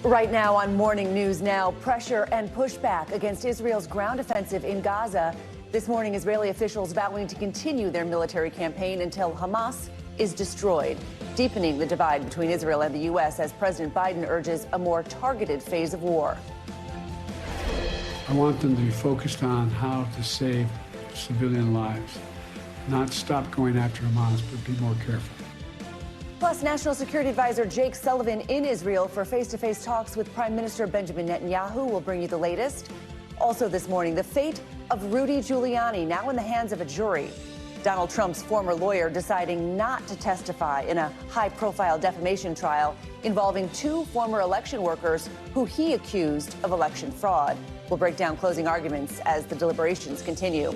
Right now on Morning News Now, pressure and pushback against Israel's ground offensive in Gaza. This morning, Israeli officials vowing to continue their military campaign until Hamas is destroyed, deepening the divide between Israel and the U.S. as President Biden urges a more targeted phase of war. I want them to be focused on how to save civilian lives, not stop going after Hamas, but be more careful. Plus, National Security Advisor Jake Sullivan in Israel for face-to-face talks with Prime Minister Benjamin Netanyahu. Will bring you the latest. Also this morning, the fate of Rudy Giuliani now in the hands of a jury. Donald Trump's former lawyer deciding not to testify in a high-profile defamation trial involving two former election workers who he accused of election fraud. We'll break down closing arguments as the deliberations continue.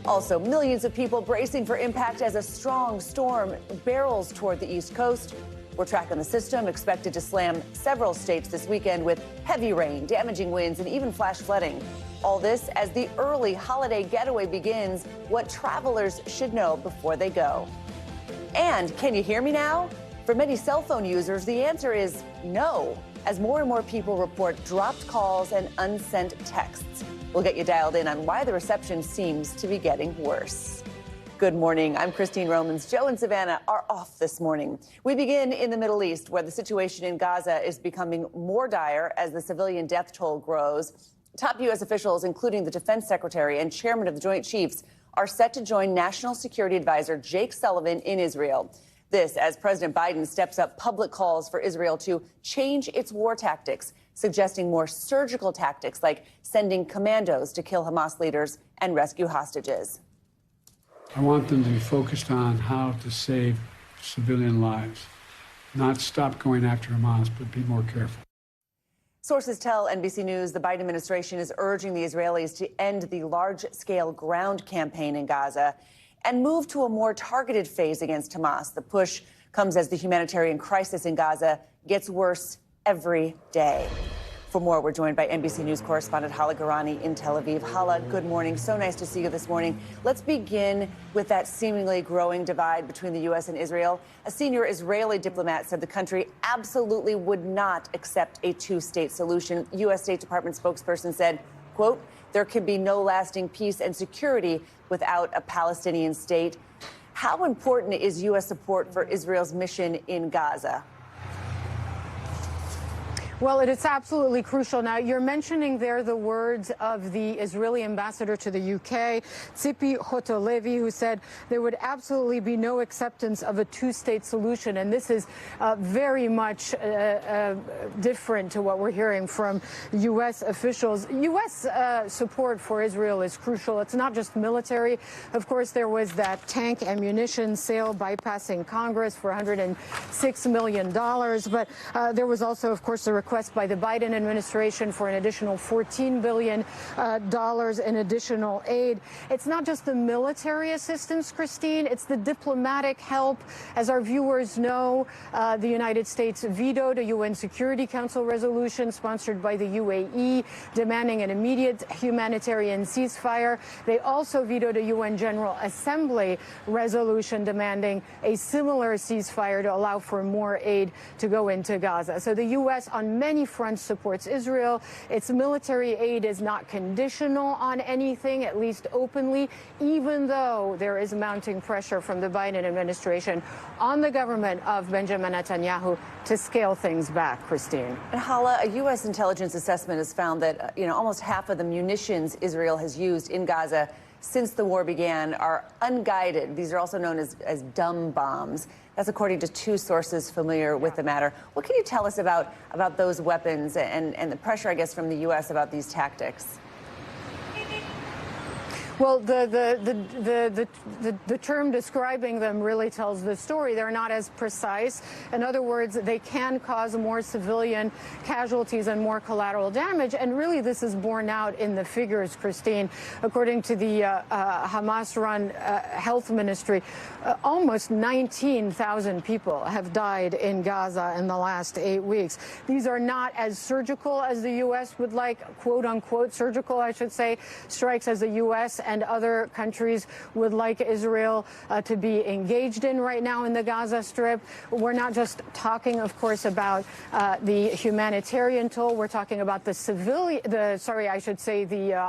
Also, millions of people bracing for impact as a strong storm barrels toward the East Coast. We're tracking the system, expected to slam several states this weekend with heavy rain, damaging winds, and even flash flooding. All this as the early holiday getaway begins, what travelers should know before they go. And can you hear me now? For many cell phone users, the answer is no, as more and more people report dropped calls and unsent texts. We'll get you dialed in on why the reception seems to be getting worse. Good morning. I'm Christine Romans. Joe and Savannah are off this morning. We begin in the Middle East, where the situation in Gaza is becoming more dire as the civilian death toll grows. Top U.S. officials, including the defense secretary and chairman of the Joint Chiefs, are set to join National Security Advisor Jake Sullivan in Israel. This as President Biden steps up public calls for Israel to change its war tactics, suggesting more surgical tactics like sending commandos to kill Hamas leaders and rescue hostages. I want them to be focused on how to save civilian lives, not stop going after Hamas, but be more careful. Sources tell NBC News the Biden administration is urging the Israelis to end the large-scale ground campaign in Gaza and move to a more targeted phase against Hamas. The push comes as the humanitarian crisis in Gaza gets worse every day. For more, we're joined by NBC News correspondent Hala Garani in Tel Aviv. Hala, good morning. So nice to see you this morning. Let's begin with that seemingly growing divide between the U.S. and Israel. A senior Israeli diplomat said the country absolutely would not accept a two-state solution. U.S. State Department spokesperson said, quote, there can be no lasting peace and security without a Palestinian state. How important is U.S. support for Israel's mission in Gaza? Well, it is absolutely crucial. Now, you're mentioning there the words of the Israeli ambassador to the UK, Tzipi Hotolevi, who said there would absolutely be no acceptance of a two-state solution. And this is very much different to what we're hearing from U.S. officials. U.S. support for Israel is crucial. It's not just military. Of course, there was that tank ammunition sale bypassing Congress for $106 million. But there was also, of course, the request by the Biden administration for an additional $14 billion in additional aid. It's not just the military assistance, Christine, it's the diplomatic help. As our viewers know, the United States vetoed a UN Security Council resolution sponsored by the UAE demanding an immediate humanitarian ceasefire. They also vetoed a UN General Assembly resolution demanding a similar ceasefire to allow for more aid to go into Gaza. So the U.S. on many fronts supports Israel. Its military aid is not conditional on anything, at least openly, even though there is mounting pressure from the Biden administration on the government of Benjamin Netanyahu to scale things back, Christine. And Hala, a U.S. intelligence assessment has found that, almost half of the munitions Israel has used in Gaza since the war began are unguided. These are also known as dumb bombs. That's according to two sources familiar with the matter. What can you tell us about those weapons and the pressure, I guess, from the U.S. about these tactics? Well, the term describing them really tells the story. They're not as precise. In other words, they can cause more civilian casualties and more collateral damage. And really, this is borne out in the figures, Christine. According to the Hamas-run health ministry, almost 19,000 people have died in Gaza in the last 8 weeks. These are not as surgical as the U.S. would like, quote unquote, surgical, I should say, strikes as the U.S. and other countries would like Israel to be engaged in right now in the Gaza Strip. We're not just talking, of course, about the humanitarian toll. We're talking about the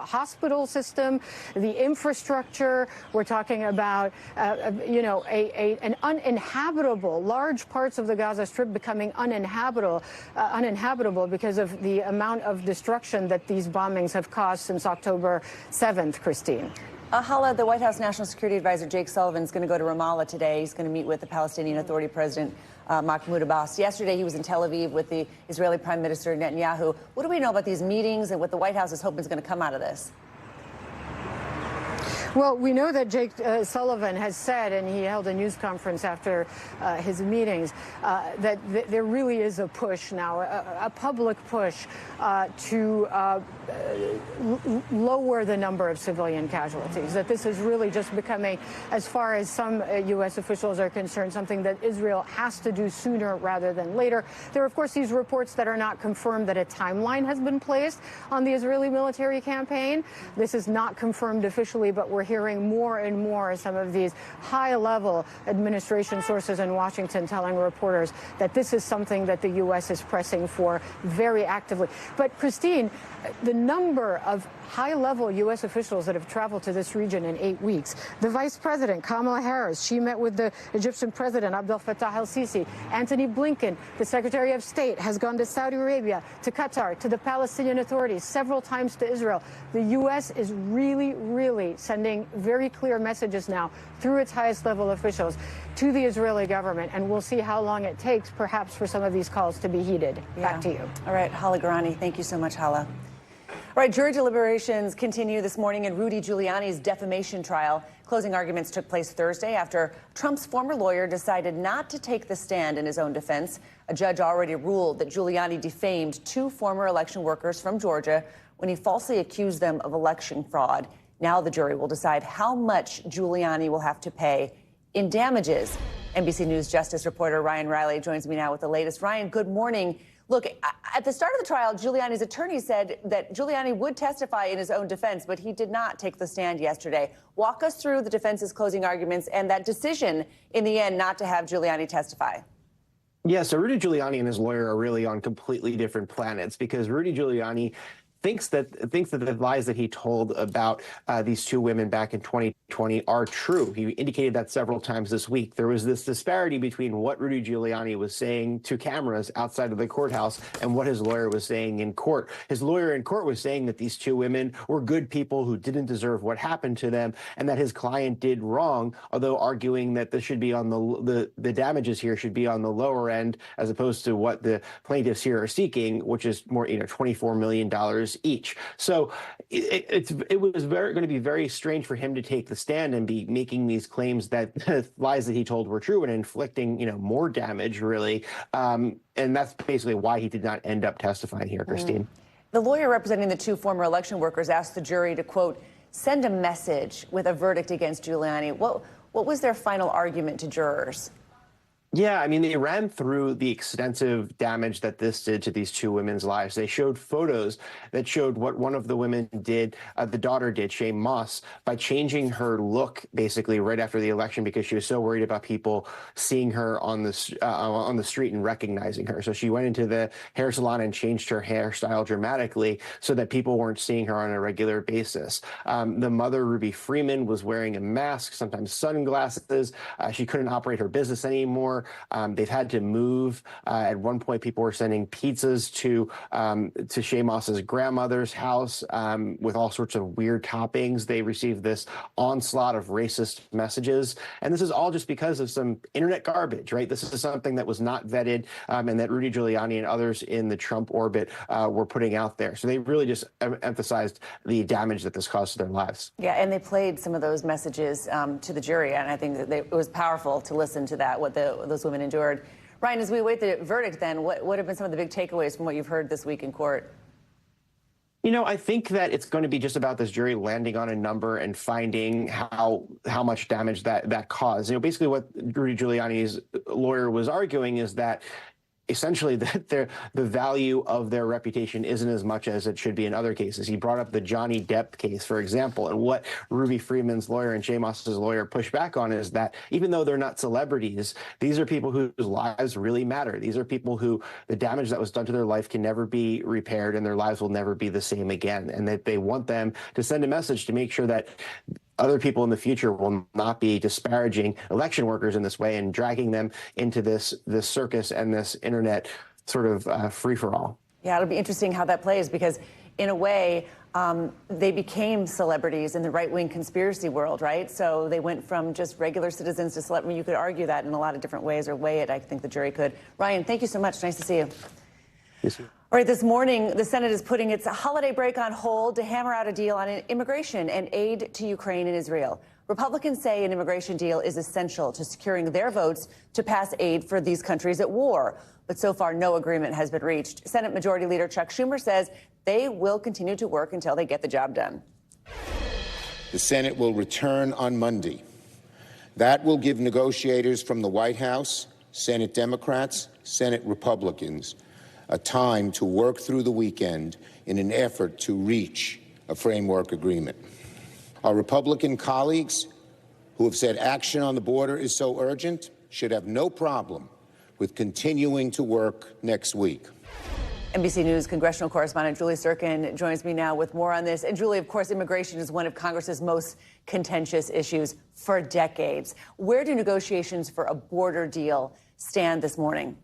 hospital system, the infrastructure. We're talking about, an uninhabitable, large parts of the Gaza Strip becoming uninhabitable because of the amount of destruction that these bombings have caused since October 7th, Christine. Hala, the White House National Security Advisor Jake Sullivan is going to go to Ramallah today. He's going to meet with the Palestinian Authority President Mahmoud Abbas. Yesterday, he was in Tel Aviv with the Israeli Prime Minister Netanyahu. What do we know about these meetings and what the White House is hoping is going to come out of this? Well, we know that Jake Sullivan has said, and he held a news conference after his meetings, that there really is a push now, a public push to lower the number of civilian casualties, that this is really just becoming, as far as some U.S. officials are concerned, something that Israel has to do sooner rather than later. There are, of course, these reports that are not confirmed that a timeline has been placed on the Israeli military campaign. This is not confirmed officially, but we're hearing more and more some of these high-level administration sources in Washington telling reporters that this is something that the U.S. is pressing for very actively. But, Christine, the number of high-level U.S. officials that have traveled to this region in 8 weeks. The Vice President, Kamala Harris, she met with the Egyptian President, Abdel Fattah el-Sisi. Antony Blinken, the Secretary of State, has gone to Saudi Arabia, to Qatar, to the Palestinian authorities, several times to Israel. The U.S. is really sending very clear messages now through its highest-level officials to the Israeli government, and we'll see how long it takes, perhaps, for some of these calls to be heeded. Yeah. Back to you. All right, Hala Garani, thank you so much, Hala. All right, jury deliberations continue this morning in Rudy Giuliani's defamation trial. Closing arguments took place Thursday after Trump's former lawyer decided not to take the stand in his own defense. A judge already ruled that Giuliani defamed 2 former election workers from Georgia when he falsely accused them of election fraud. Now the jury will decide how much Giuliani will have to pay in damages. NBC News Justice reporter Ryan Riley joins me now with the latest. Ryan, good morning. Look, at the start of the trial, Giuliani's attorney said that Giuliani would testify in his own defense, but he did not take the stand yesterday. Walk us through the defense's closing arguments and that decision in the end not to have Giuliani testify. Yeah, so Rudy Giuliani and his lawyer are really on completely different planets because Rudy Giuliani thinks that the lies that he told about these 2 women back in 2020 are true. He indicated that several times this week. There was this disparity between what Rudy Giuliani was saying to cameras outside of the courthouse and what his lawyer was saying in court. His lawyer in court was saying that these 2 women were good people who didn't deserve what happened to them and that his client did wrong, although arguing that this should be on the damages here should be on the lower end as opposed to what the plaintiffs here are seeking, which is more, $24 million each. So it was going to be very strange for him to take the stand and be making these claims that the lies that he told were true and inflicting, more damage, really. And that's basically why he did not end up testifying here, Christine. The lawyer representing the 2 former election workers asked the jury to, quote, send a message with a verdict against Giuliani. What was their final argument to jurors? Yeah, I mean, they ran through the extensive damage that this did to these 2 women's lives. They showed photos that showed what one of the women did, the daughter did, Shay Moss, by changing her look basically right after the election because she was so worried about people seeing her on the street and recognizing her. So she went into the hair salon and changed her hairstyle dramatically so that people weren't seeing her on a regular basis. The mother, Ruby Freeman, was wearing a mask, sometimes sunglasses. She couldn't operate her business anymore. They've had to move. At one point, people were sending pizzas to Shay Moss's grandmother's house with all sorts of weird toppings. They received this onslaught of racist messages. And this is all just because of some internet garbage, right? This is something that was not vetted and that Rudy Giuliani and others in the Trump orbit were putting out there. So they really just emphasized the damage that this caused to their lives. Yeah, and they played some of those messages to the jury. And I think that it was powerful to listen to that, what those women endured. Ryan, as we await the verdict then, what have been some of the big takeaways from what you've heard this week in court? I think that it's going to be just about this jury landing on a number and finding how much damage that caused. Basically what Rudy Giuliani's lawyer was arguing is that essentially that the value of their reputation isn't as much as it should be in other cases. He brought up the Johnny Depp case, for example, and what Ruby Freeman's lawyer and Shane Moss's lawyer pushed back on is that even though they're not celebrities, these are people whose lives really matter. These are people who the damage that was done to their life can never be repaired and their lives will never be the same again, and that they want them to send a message to make sure that other people in the future will not be disparaging election workers in this way and dragging them into this circus and this internet sort of free-for-all. Yeah, it'll be interesting how that plays because, in a way, they became celebrities in the right-wing conspiracy world, right? So they went from just regular citizens to celebrities. You could argue that in a lot of different ways, or weigh it. I think the jury could. Ryan, thank you so much. Nice to see you. Yes, sir. All right, this morning, the Senate is putting its holiday break on hold to hammer out a deal on immigration and aid to Ukraine and Israel. Republicans say an immigration deal is essential to securing their votes to pass aid for these countries at war. But so far, no agreement has been reached. Senate Majority Leader Chuck Schumer says they will continue to work until they get the job done. The Senate will return on Monday. That will give negotiators from the White House, Senate Democrats, Senate Republicans, a time to work through the weekend in an effort to reach a framework agreement. Our Republican colleagues who have said action on the border is so urgent should have no problem with continuing to work next week. NBC News congressional correspondent Julie Sirkin joins me now with more on this. And Julie, of course, immigration is one of Congress's most contentious issues for decades. Where do negotiations for a border deal stand this morning?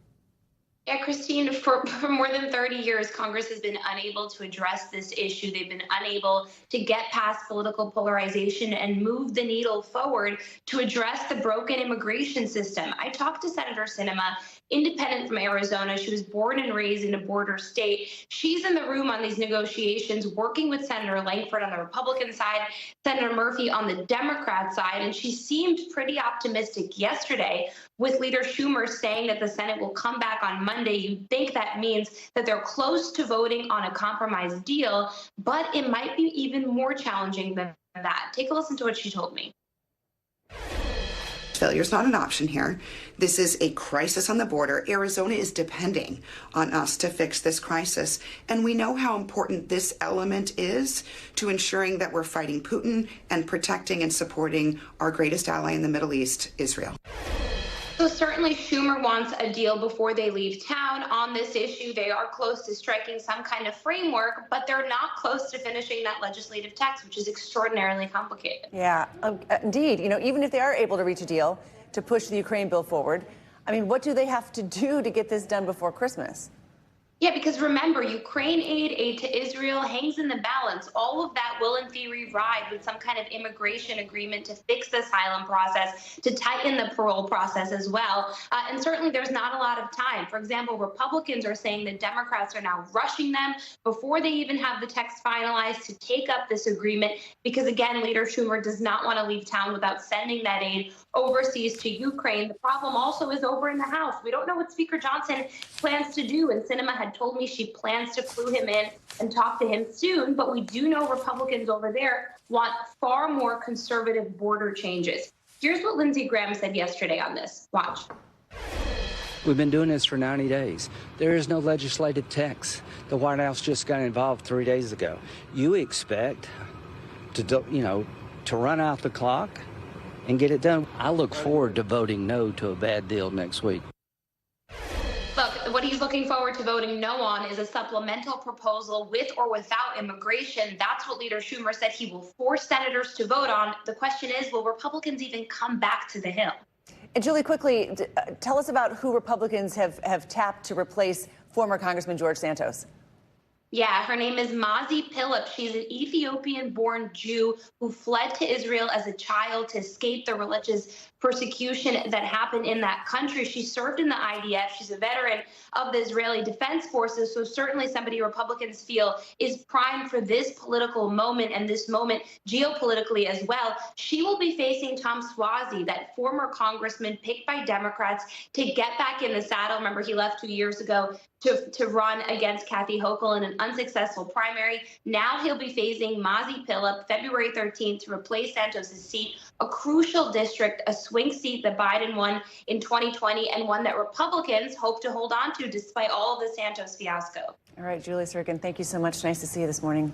Yeah, Christine, for more than 30 years, Congress has been unable to address this issue. They've been unable to get past political polarization and move the needle forward to address the broken immigration system. I talked to Senator Sinema, independent from Arizona. She was born and raised in a border state. She's in the room on these negotiations, working with Senator Langford on the Republican side, Senator Murphy on the Democrat side, and she seemed pretty optimistic yesterday with Leader Schumer saying that the Senate will come back on Monday. You'd think that means that they're close to voting on a compromise deal, but it might be even more challenging than that. Take a listen to what she told me. Failure is not an option here. This is a crisis on the border. Arizona is depending on us to fix this crisis. And we know how important this element is to ensuring that we're fighting Putin and protecting and supporting our greatest ally in the Middle East, Israel. So certainly Schumer wants a deal before they leave town on this issue. They are close to striking some kind of framework, but they're not close to finishing that legislative text, which is extraordinarily complicated. Yeah, indeed. You know, even if they are able to reach a deal to push the Ukraine bill forward, I mean, what do they have to do to get this done before Christmas? Yeah, because remember, Ukraine aid to Israel hangs in the balance. All of that will, in theory, ride with some kind of immigration agreement to fix the asylum process, to tighten the parole process as well. And certainly there's not a lot of time. For example, Republicans are saying that Democrats are now rushing them before they even have the text finalized to take up this agreement because, again, Leader Schumer does not want to leave town without sending that aid overseas to Ukraine. The problem also is over in the House. We don't know what Speaker Johnson plans to do, and Sinema had told me she plans to clue him in and talk to him soon, but we do know Republicans over there want far more conservative border changes. Here's what Lindsey Graham said yesterday on this. Watch. We've been doing this for 90 days. There is no legislative text. The White House just got involved 3 days ago. You expect to run out the clock and get it done. I look forward to voting no to a bad deal next week. Look, what he's looking forward to voting no on is a supplemental proposal with or without immigration. That's what Leader Schumer said he will force senators to vote on. The question is, will Republicans even come back to the Hill? And Julie, quickly, tell us about who Republicans have tapped to replace former Congressman George Santos. Yeah, her name is Mazi Pilip. She's an Ethiopian-born Jew who fled to Israel as a child to escape the religious persecution that happened in that country. She served in the IDF. She's a veteran of the Israeli Defense Forces, so certainly somebody Republicans feel is primed for this political moment and this moment geopolitically as well. She will be facing Tom Suozzi, that former congressman picked by Democrats to get back in the saddle. Remember, he left 2 years ago to run against Kathy Hochul in an unsuccessful primary. Now he'll be facing Mazi Pilip February 13th to replace Santos' seat, a crucial district, a swing seat that Biden won in 2020 and one that Republicans hope to hold on to despite all of the Santos fiasco. All right, Julie Sirkin, thank you so much. Nice to see you this morning.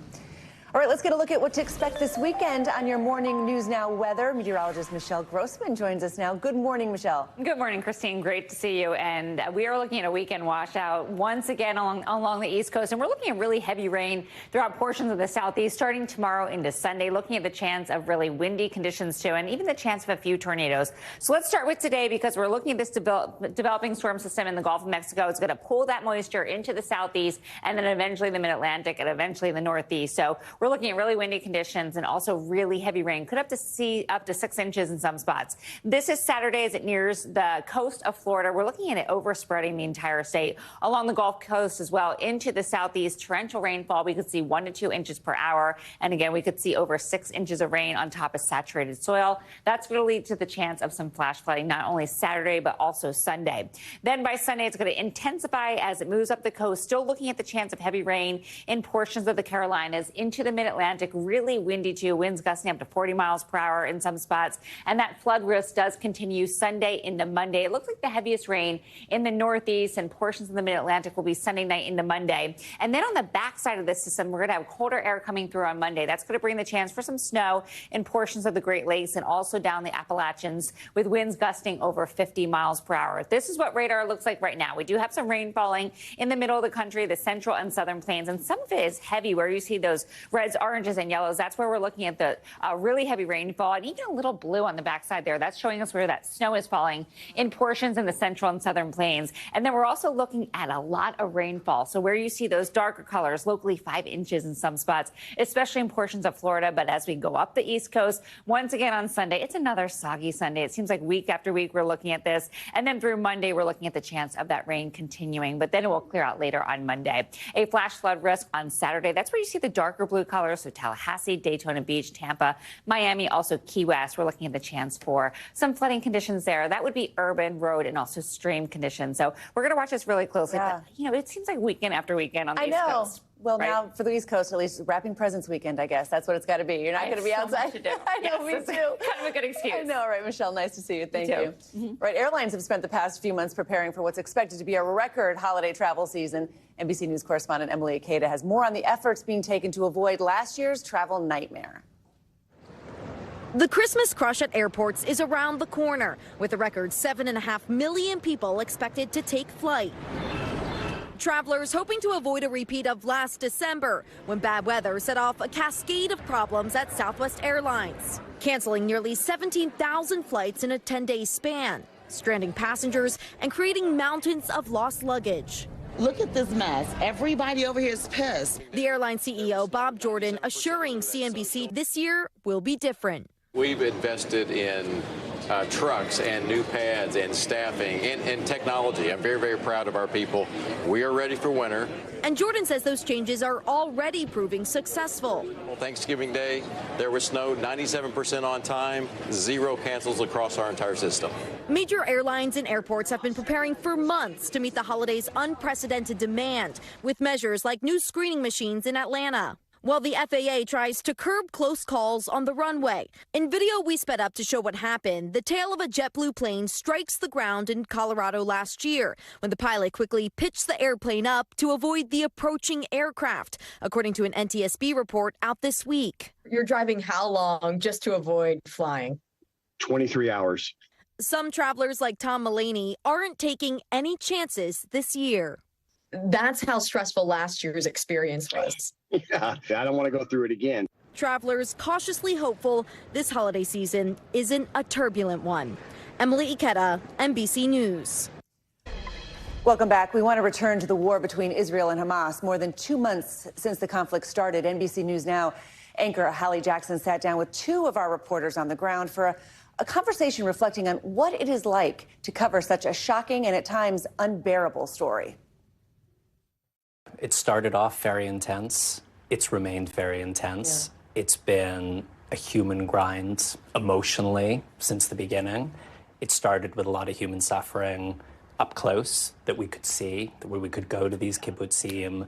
All right, let's get a look at what to expect this weekend on your morning News Now weather. Meteorologist Michelle Grossman joins us now. Good morning, Michelle. Good morning, Christine. Great to see you. And we are looking at a weekend washout once again along the East Coast. And we're looking at really heavy rain throughout portions of the Southeast starting tomorrow into Sunday, looking at the chance of really windy conditions, too, and even the chance of a few tornadoes. So let's start with today because we're looking at this developing storm system in the Gulf of Mexico. It's going to pull that moisture into the Southeast and then eventually the Mid-Atlantic and eventually the Northeast. So we're looking at really windy conditions and also really heavy rain. Could up to 6 inches in some spots. This is Saturday as it nears the coast of Florida. We're looking at it overspreading the entire state along the Gulf Coast as well into the Southeast. Torrential rainfall. We could see 1 to 2 inches per hour. And again, we could see over 6 inches of rain on top of saturated soil. That's going to lead to the chance of some flash flooding, not only Saturday, but also Sunday. Then by Sunday, it's going to intensify as it moves up the coast. Still looking at the chance of heavy rain in portions of the Carolinas into the Mid-Atlantic. Really windy, too. Winds gusting up to 40 miles per hour in some spots. And that flood risk does continue Sunday into Monday. It looks like the heaviest rain in the Northeast and portions of the Mid-Atlantic will be Sunday night into Monday. And then on the backside of the system, we're going to have colder air coming through on Monday. That's going to bring the chance for some snow in portions of the Great Lakes and also down the Appalachians with winds gusting over 50 miles per hour. This is what radar looks like right now. We do have some rain falling in the middle of the country, the central and southern plains, and some of it is heavy where you see those reds, oranges, and yellows. That's where we're looking at the really heavy rainfall and even a little blue on the backside there. That's showing us where that snow is falling in portions in the central and southern plains. And then we're also looking at a lot of rainfall. So where you see those darker colors, locally 5 inches in some spots, especially in portions of Florida. But as we go up the East Coast, once again on Sunday, it's another soggy Sunday. It seems like week after week we're looking at this. And then through Monday, we're looking at the chance of that rain continuing. But then it will clear out later on Monday. A flash flood risk on Saturday. That's where you see the darker blue colors. So Tallahassee, Daytona Beach, Tampa, Miami, also Key West. We're looking at the chance for some flooding conditions there. That would be urban, road, and also stream conditions. So we're going to watch this really closely. Yeah. But, it seems like weekend after weekend on the East Coast. Well, right? Now for the East Coast, at least wrapping presents weekend, I guess. That's what it's got to be. You're not going to be outside. To do. I know, yes, me too. Kind of a good excuse. I know, right, Michelle? Nice to see you. Thank you. Mm-hmm. Right, airlines have spent the past few months preparing for what's expected to be a record holiday travel season. NBC News correspondent Emily Ikea has more on the efforts being taken to avoid last year's travel nightmare. The Christmas crush at airports is around the corner, with a record 7.5 million people expected to take flight. Travelers hoping to avoid a repeat of last December, when bad weather set off a cascade of problems at Southwest Airlines, canceling nearly 17,000 flights in a 10-day span, stranding passengers and creating mountains of lost luggage. Look at this mess. Everybody over here is pissed. The airline CEO, Bob Jordan, assuring CNBC this year will be different. We've invested in trucks and new pads and staffing and technology. I'm very, very proud of our people. We are ready for winter. And Jordan says those changes are already proving successful. Well, Thanksgiving Day, there was snow, 97% on time, 0 cancels across our entire system. Major airlines and airports have been preparing for months to meet the holiday's unprecedented demand, with measures like new screening machines in Atlanta. While the FAA tries to curb close calls on the runway. In video we sped up to show what happened, the tail of a JetBlue plane strikes the ground in Colorado last year, when the pilot quickly pitched the airplane up to avoid the approaching aircraft, according to an NTSB report out this week. You're driving how long just to avoid flying? 23 hours. Some travelers like Tom Mullaney aren't taking any chances this year. That's how stressful last year's experience was. Yeah, I don't want to go through it again. Travelers cautiously hopeful this holiday season isn't a turbulent one. Emily Ikea, NBC News. Welcome back. We want to return to the war between Israel and Hamas. More than 2 months since the conflict started, NBC News Now anchor Hallie Jackson sat down with 2 of our reporters on the ground for a conversation reflecting on what it is like to cover such a shocking and at times unbearable story. It started off very intense. It's remained very intense. Yeah. It's been a human grind emotionally since the beginning. It started with a lot of human suffering, up close that we could see, where we could go to these kibbutzim,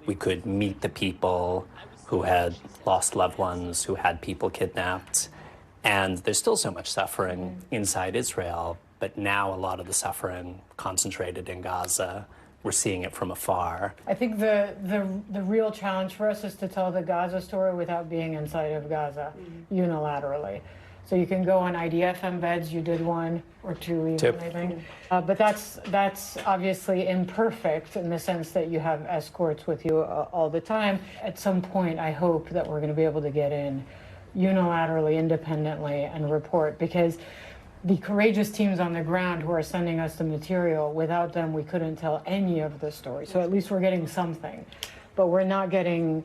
we could meet the people who had lost loved ones, who had people kidnapped. And there's still so much suffering inside Israel, but now a lot of the suffering concentrated in Gaza. We're seeing it from afar. I think the real challenge for us is to tell the Gaza story without being inside of Gaza unilaterally. So you can go on IDF embeds, you did one or two even, I think. But that's obviously imperfect in the sense that you have escorts with you all the time. At some point, I hope that we're going to be able to get in unilaterally, independently, and report, because the courageous teams on the ground who are sending us the material, without them, we couldn't tell any of the story. So at least we're getting something, but we're not getting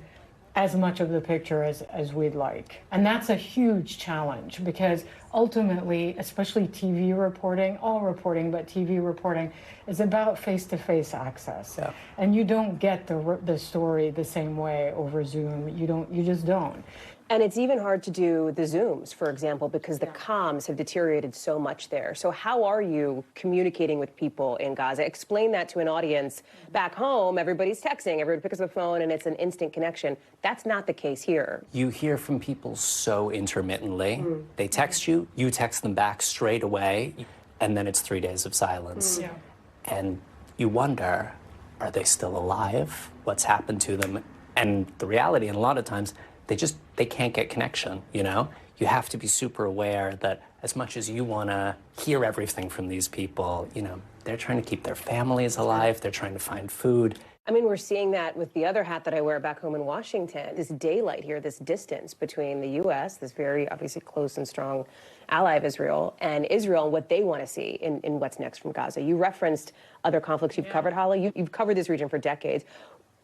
as much of the picture as we'd like. And that's a huge challenge, because ultimately, especially TV reporting, all reporting, but TV reporting is about face-to-face access. Yeah. And you don't get the story the same way over Zoom. You just don't. And it's even hard to do the Zooms, for example, because the comms have deteriorated so much there. So how are you communicating with people in Gaza? Explain that to an audience. Back home, everybody's texting, everybody picks up the phone, and it's an instant connection. That's not the case here. You hear from people so intermittently. They text you, you text them back straight away, and then it's 3 days of silence. Yeah. And you wonder, are they still alive? What's happened to them? And the reality, and a lot of times, they can't get connection, you know? You have to be super aware that as much as you want to hear everything from these people, you know, they're trying to keep their families alive, they're trying to find food. I mean, we're seeing that with the other hat that I wear back home in Washington, this daylight here, this distance between the U.S., this very obviously close and strong ally of Israel, and what they want to see in what's next from Gaza. You referenced other conflicts you've covered, Hala. You've covered this region for decades.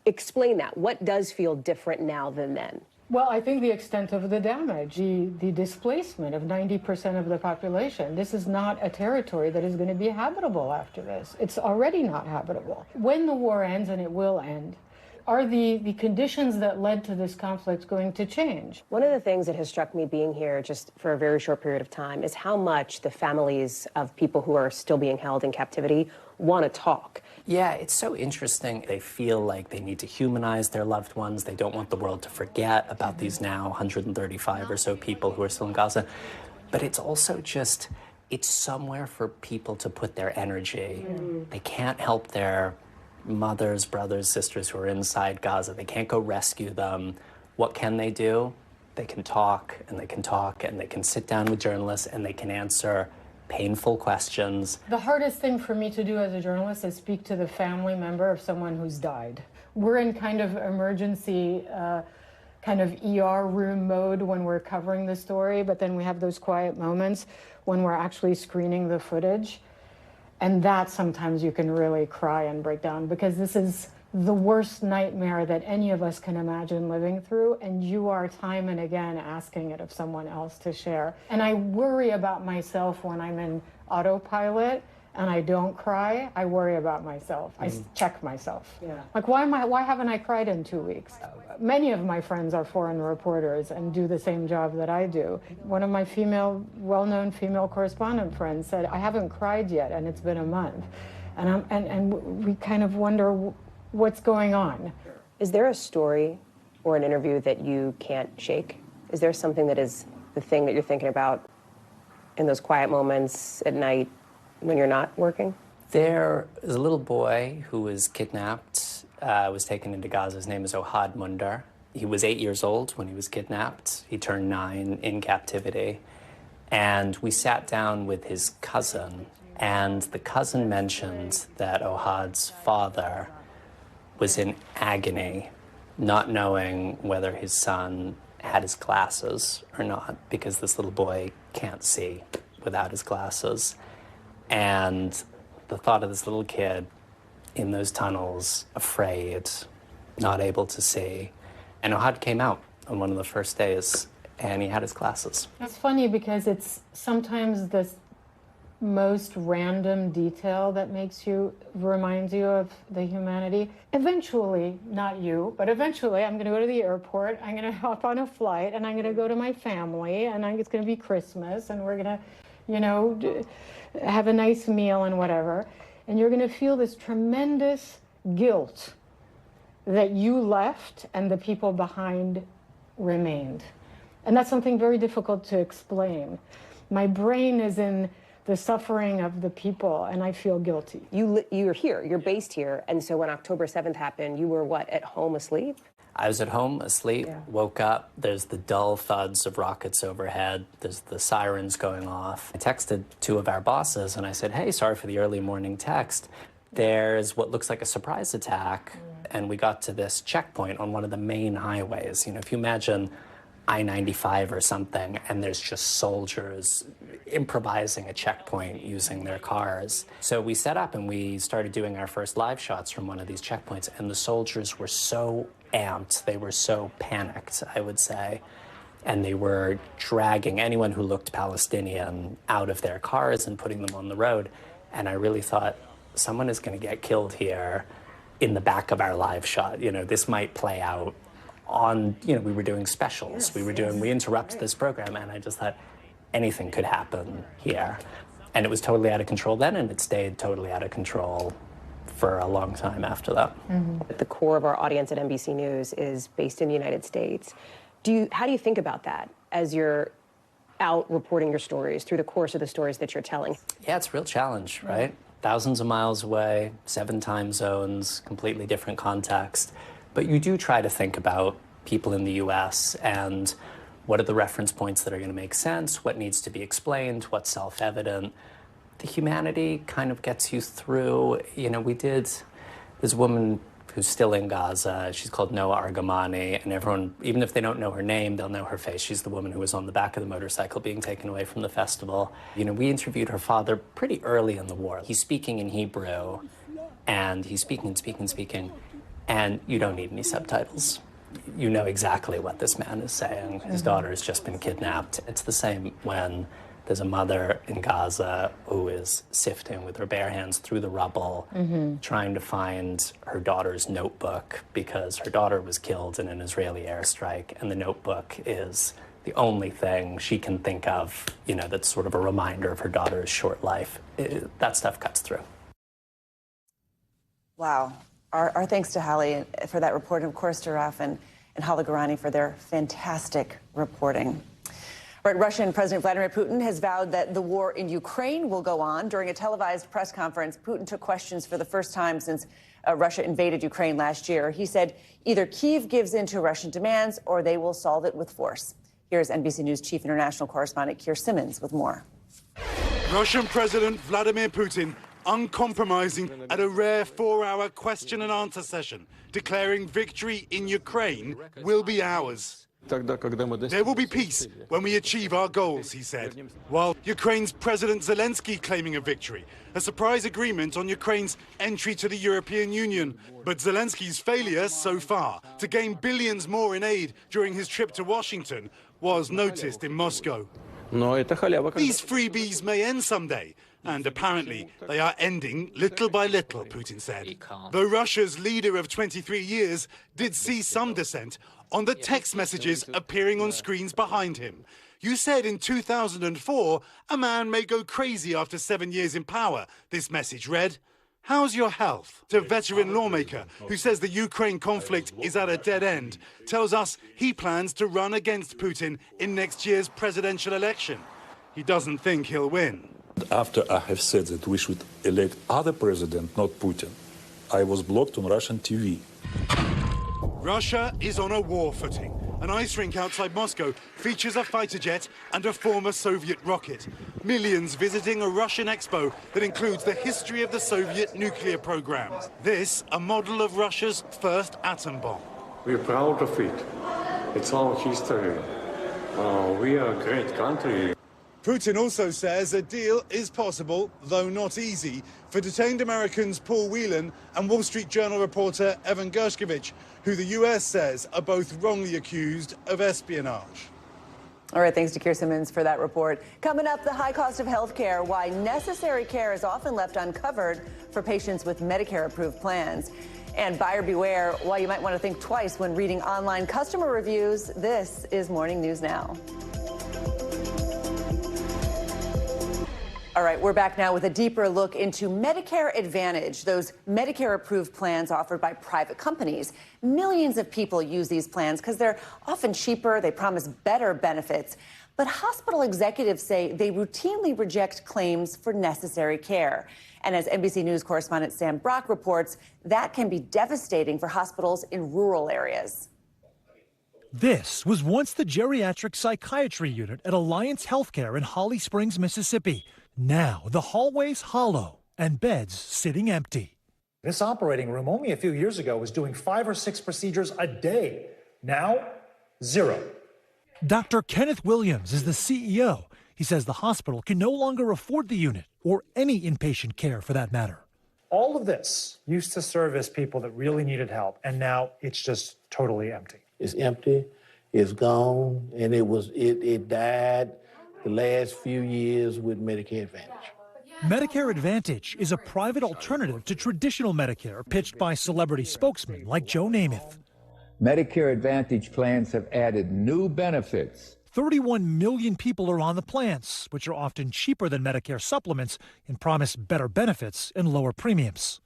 Explain that. What does feel different now than then? Well, I think the extent of the damage, the displacement of 90% of the population. This is not a territory that is going to be habitable after this. It's already not habitable. When the war ends, and it will end, are the conditions that led to this conflict going to change? One of the things that has struck me being here just for a very short period of time is how much the families of people who are still being held in captivity want to talk. Yeah, it's so interesting. They feel like they need to humanize their loved ones. They don't want the world to forget about these now 135 or so people who are still in Gaza. But it's also just, it's somewhere for people to put their energy. They can't help their mothers, brothers, sisters who are inside Gaza. They can't go rescue them. What can they do? They can talk, and they can talk, and they can sit down with journalists, and they can answer painful questions. The hardest thing for me to do as a journalist is speak to the family member of someone who's died. We're in kind of emergency, kind of ER room mode when we're covering the story, but then we have those quiet moments when we're actually screening the footage. And that sometimes you can really cry and break down, because this is the worst nightmare that any of us can imagine living through, and you are time and again asking it of someone else to share. And I worry about myself when I'm in autopilot and I don't cry. I worry about myself. I check myself. Yeah. Like, why haven't I cried in 2 weeks? Many of my friends are foreign reporters and do the same job that I do. One of my well-known female correspondent friends said, I haven't cried yet, and it's been a month. And we kind of wonder what's going on. Is there a story or an interview that you can't shake? Is there something that is the thing that you're thinking about in those quiet moments at night when you're not working? There is a little boy who was kidnapped, was taken into Gaza. His name is Ohad Munder. He was 8 years old when he was kidnapped. He turned 9 in captivity. And we sat down with his cousin, and the cousin mentioned that Ohad's father was in agony, not knowing whether his son had his glasses or not, because this little boy can't see without his glasses. And the thought of this little kid in those tunnels, afraid, not able to see. And Ohad came out on one of the first days, and he had his glasses. It's funny because it's sometimes this most random detail that reminds you of the humanity. Eventually, not you, but eventually I'm going to go to the airport, I'm going to hop on a flight, and I'm going to go to my family, and it's going to be Christmas, and we're going to, have a nice meal and whatever. and you're going to feel this tremendous guilt that you left and the people behind remained. And that's something very difficult to explain. My brain is in the suffering of the people, and I feel guilty. You're here, you're based here, and so when October 7th happened, you were what, at home asleep? I was at home asleep, woke up, there's the dull thuds of rockets overhead, there's the sirens going off. I texted two of our bosses and I said, hey, sorry for the early morning text. There's what looks like a surprise attack, and we got to this checkpoint on one of the main highways. You know, if you imagine I-95 or something, and there's just soldiers improvising a checkpoint using their cars. So we set up and we started doing our first live shots from one of these checkpoints, and the soldiers were so amped, they were so panicked, I would say, and they were dragging anyone who looked Palestinian out of their cars and putting them on the road. And I really thought, someone is going to get killed here in the back of our live shot. You know, this might play out on, you know, we were doing specials. We interrupted this program, and I just thought anything could happen here. And it was totally out of control then, and it stayed totally out of control for a long time after that. The core of our audience at NBC News is based in the United States. How do you think about that as you're out reporting your stories through the course of the stories that you're telling? Yeah, it's a real challenge, right? Thousands of miles away, 7 time zones, completely different context. But you do try to think about people in the U.S. and what are the reference points that are going to make sense, what needs to be explained, what's self-evident. The humanity kind of gets you through. You know, there's a woman who's still in Gaza. She's called Noah Argamani, and everyone, even if they don't know her name, they'll know her face. She's the woman who was on the back of the motorcycle being taken away from the festival. You know, we interviewed her father pretty early in the war. He's speaking in Hebrew, and he's speaking, and you don't need any subtitles. You know exactly what this man is saying. His daughter has just been kidnapped. It's the same when there's a mother in Gaza who is sifting with her bare hands through the rubble, trying to find her daughter's notebook because her daughter was killed in an Israeli airstrike, and the notebook is the only thing she can think of, you know, that's sort of a reminder of her daughter's short life. That stuff cuts through. Wow. Our thanks to Hallie for that report, and of course to Raf and Hala Garani for their fantastic reporting. Right, Russian President Vladimir Putin has vowed that the war in Ukraine will go on. During a televised press conference, Putin took questions for the first time since Russia invaded Ukraine last year. He said either Kyiv gives in to Russian demands or they will solve it with force. Here's NBC News chief international correspondent Keir Simmons with more. Russian President Vladimir Putin uncompromising at a rare 4-hour question and answer session, declaring victory in Ukraine will be ours. There will be peace when we achieve our goals, he said. While Ukraine's President Zelensky claiming a victory, a surprise agreement on Ukraine's entry to the European Union. But Zelensky's failure so far to gain billions more in aid during his trip to Washington was noticed in Moscow. These freebies may end someday, and apparently they are ending little by little, Putin said. Though Russia's leader of 23 years did see some dissent on the text messages appearing on screens behind him. You said in 2004, a man may go crazy after 7 years in power, this message read. How's your health? To veteran lawmaker who says the Ukraine conflict is at a dead end, tells us he plans to run against Putin in next year's presidential election. He doesn't think he'll win. After I have said that we should elect other president, not Putin, I was blocked on Russian TV. Russia is on a war footing. An ice rink outside Moscow features a fighter jet and a former Soviet rocket. Millions visiting a Russian expo that includes the history of the Soviet nuclear program. This, a model of Russia's first atom bomb. We're proud of it. It's our history. We are a great country. Putin also says a deal is possible, though not easy, for detained Americans Paul Whelan and Wall Street Journal reporter Evan Gershkovich, who the U.S. says are both wrongly accused of espionage. All right, thanks to Keir Simmons for that report. Coming up, the high cost of health care, why necessary care is often left uncovered for patients with Medicare-approved plans. And buyer beware, why you might want to think twice when reading online customer reviews. This is Morning News Now. All right, we're back now with a deeper look into Medicare Advantage, those Medicare-approved plans offered by private companies. Millions of people use these plans because they're often cheaper, they promise better benefits. But hospital executives say they routinely reject claims for necessary care. And as NBC News correspondent Sam Brock reports, that can be devastating for hospitals in rural areas. This was once the geriatric psychiatry unit at Alliance Healthcare in Holly Springs, Mississippi. Now the hallways hollow and beds sitting empty. This operating room only a few years ago was doing 5 or 6 procedures a day. Now, 0. Dr. Kenneth Williams is the CEO. He says the hospital can no longer afford the unit or any inpatient care for that matter. All of this used to service people that really needed help, and now it's just totally empty. It's empty, it's gone, and it died the last few years with Medicare Advantage. Medicare Advantage is a private alternative to traditional Medicare pitched by celebrity spokesmen like Joe Namath. Medicare Advantage plans have added new benefits. 31 million people are on the plans, which are often cheaper than Medicare supplements and promise better benefits and lower premiums.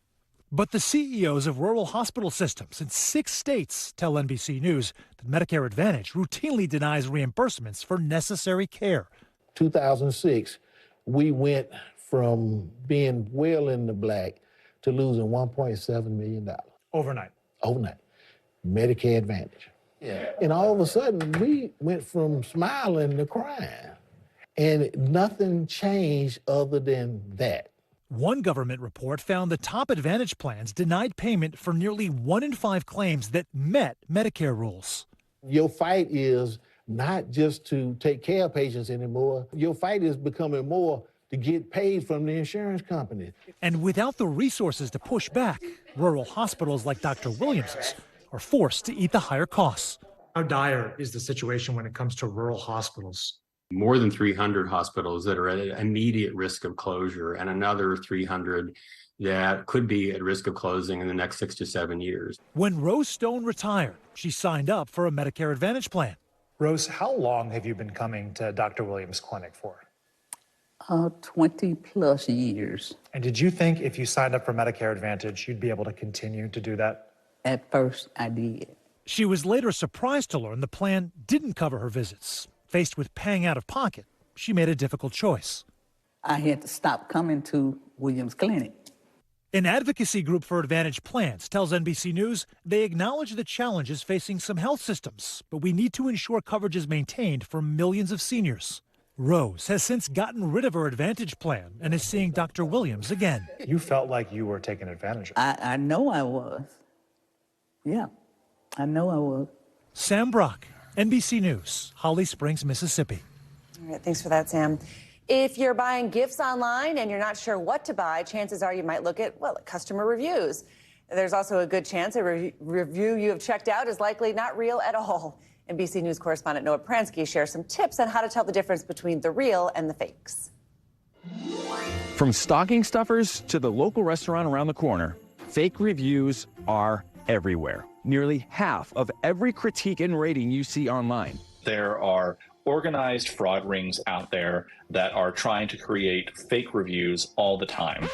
But the CEOs of rural hospital systems in 6 states tell NBC News that Medicare Advantage routinely denies reimbursements for necessary care. 2006, we went from being well in the black to losing $1.7 million. Overnight. Medicare Advantage. Yeah. And all of a sudden, we went from smiling to crying. And nothing changed other than that. One government report found the top Advantage plans denied payment for nearly 1 in 5 claims that met Medicare rules. Your fight is not just to take care of patients anymore. Your fight is becoming more to get paid from the insurance company. And without the resources to push back, rural hospitals like Dr. Williams's are forced to eat the higher costs. How dire is the situation when it comes to rural hospitals? More than 300 hospitals that are at immediate risk of closure, and another 300 that could be at risk of closing in the next 6 to 7 years. When Rose Stone retired, she signed up for a Medicare Advantage plan. Rose, how long have you been coming to Dr. Williams' clinic for? 20 plus years. And did you think if you signed up for Medicare Advantage, you'd be able to continue to do that? At first, I did. She was later surprised to learn the plan didn't cover her visits. Faced with paying out of pocket, she made a difficult choice. I had to stop coming to Williams' clinic. An advocacy group for Advantage plans tells NBC News they acknowledge the challenges facing some health systems, but we need to ensure coverage is maintained for millions of seniors. Rose has since gotten rid of her Advantage plan and is seeing Dr. Williams again. You felt like you were taken advantage of. I know I was. Yeah, I know I was. Sam Brock, NBC News, Holly Springs, Mississippi. All right, thanks for that, Sam. If you're buying gifts online and you're not sure what to buy, chances are you might look at, well, customer reviews. There's also a good chance a review you have checked out is likely not real at all. NBC News correspondent Noah Pransky shares some tips on how to tell the difference between the real and the fakes. From stocking stuffers to the local restaurant around the corner, fake reviews are everywhere. Nearly half of every critique and rating you see online. There are organized fraud rings out there that are trying to create fake reviews all the time.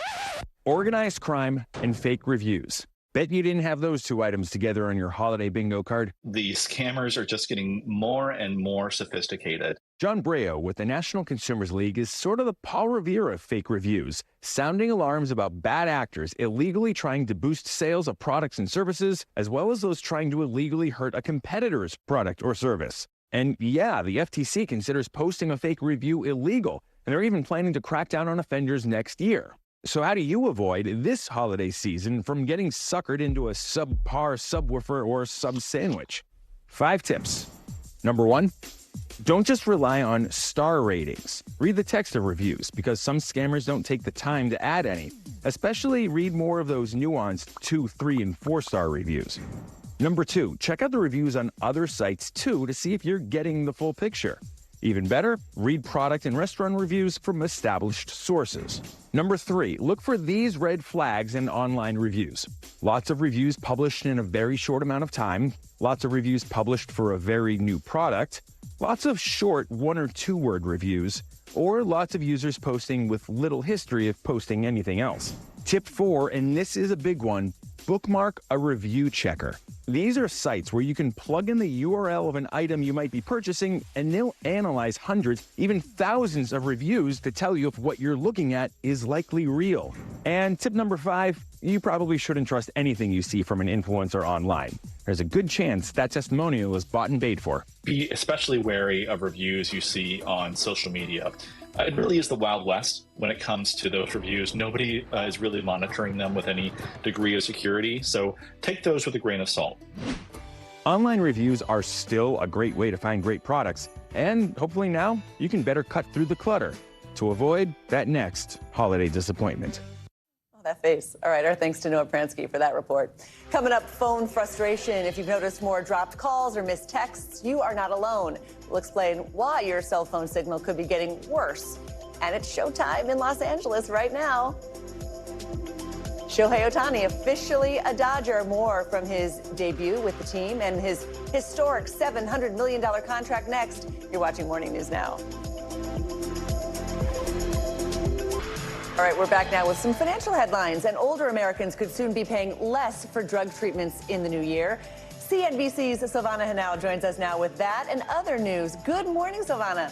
Organized crime and fake reviews. Bet you didn't have those 2 items together on your holiday bingo card. The scammers are just getting more and more sophisticated. John Breo with the National Consumers League is sort of the Paul Revere of fake reviews, sounding alarms about bad actors illegally trying to boost sales of products and services, as well as those trying to illegally hurt a competitor's product or service. And yeah, the FTC considers posting a fake review illegal, and they're even planning to crack down on offenders next year. So how do you avoid this holiday season from getting suckered into a subpar subwoofer or sub sandwich? 5 tips. Number 1, don't just rely on star ratings. Read the text of reviews because some scammers don't take the time to add any. Especially read more of those nuanced 2, 3, and 4-star reviews. Number 2, check out the reviews on other sites too to see if you're getting the full picture. Even better, read product and restaurant reviews from established sources. Number 3, look for these red flags in online reviews. Lots of reviews published in a very short amount of time, lots of reviews published for a very new product, lots of short 1 or 2 word reviews, or lots of users posting with little history of posting anything else. Tip 4, and this is a big one, bookmark a review checker. These are sites where you can plug in the URL of an item you might be purchasing, and they'll analyze hundreds, even thousands of reviews to tell you if what you're looking at is likely real. And tip number 5, you probably shouldn't trust anything you see from an influencer online. There's a good chance that testimonial is bought and paid for. Be especially wary of reviews you see on social media. It really is the Wild West when it comes to those reviews. Nobody is really monitoring them with any degree of security, so take those with a grain of salt. Online reviews are still a great way to find great products, and hopefully now you can better cut through the clutter to avoid that next holiday disappointment. Oh, that face. All right, our thanks to Noah Pransky for that report. Coming up, phone frustration. If you've noticed more dropped calls or missed texts, you are not alone. We'll explain why your cell phone signal could be getting worse. And it's showtime in Los Angeles right now. Shohei Ohtani, officially a Dodger. More from his debut with the team and his historic $700 million contract next. You're watching Morning News Now. All right, we're back now with some financial headlines. And older Americans could soon be paying less for drug treatments in the new year. CNBC's Silvana Henao joins us now with that and other news. Good morning, Silvana.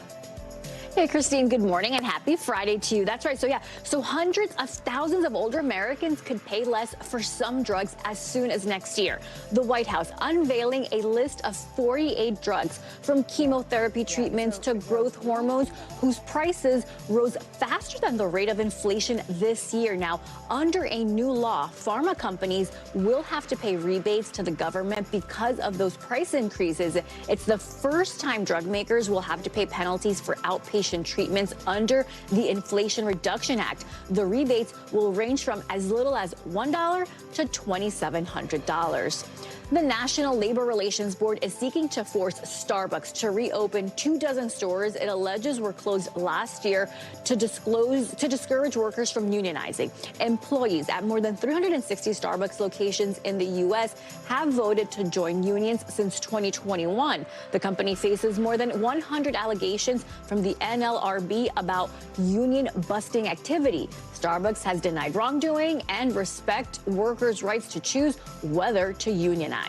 Hey, Christine, good morning and happy Friday to you. That's right. So hundreds of thousands of older Americans could pay less for some drugs as soon as next year. The White House unveiling a list of 48 drugs, from chemotherapy treatments to growth hormones, whose prices rose faster than the rate of inflation this year. Now, under a new law, pharma companies will have to pay rebates to the government because of those price increases. It's the first time drug makers will have to pay penalties for outpatient treatments under the Inflation Reduction Act. The rebates will range from as little as $1 to $2,700. The National Labor Relations Board is seeking to force Starbucks to reopen 24 stores it alleges were closed last year to discourage workers from unionizing. Employees at more than 360 Starbucks locations in the U.S. have voted to join unions since 2021. The company faces more than 100 allegations from the NLRB about union busting activity. Starbucks has denied wrongdoing and respect workers' rights to choose whether to unionize.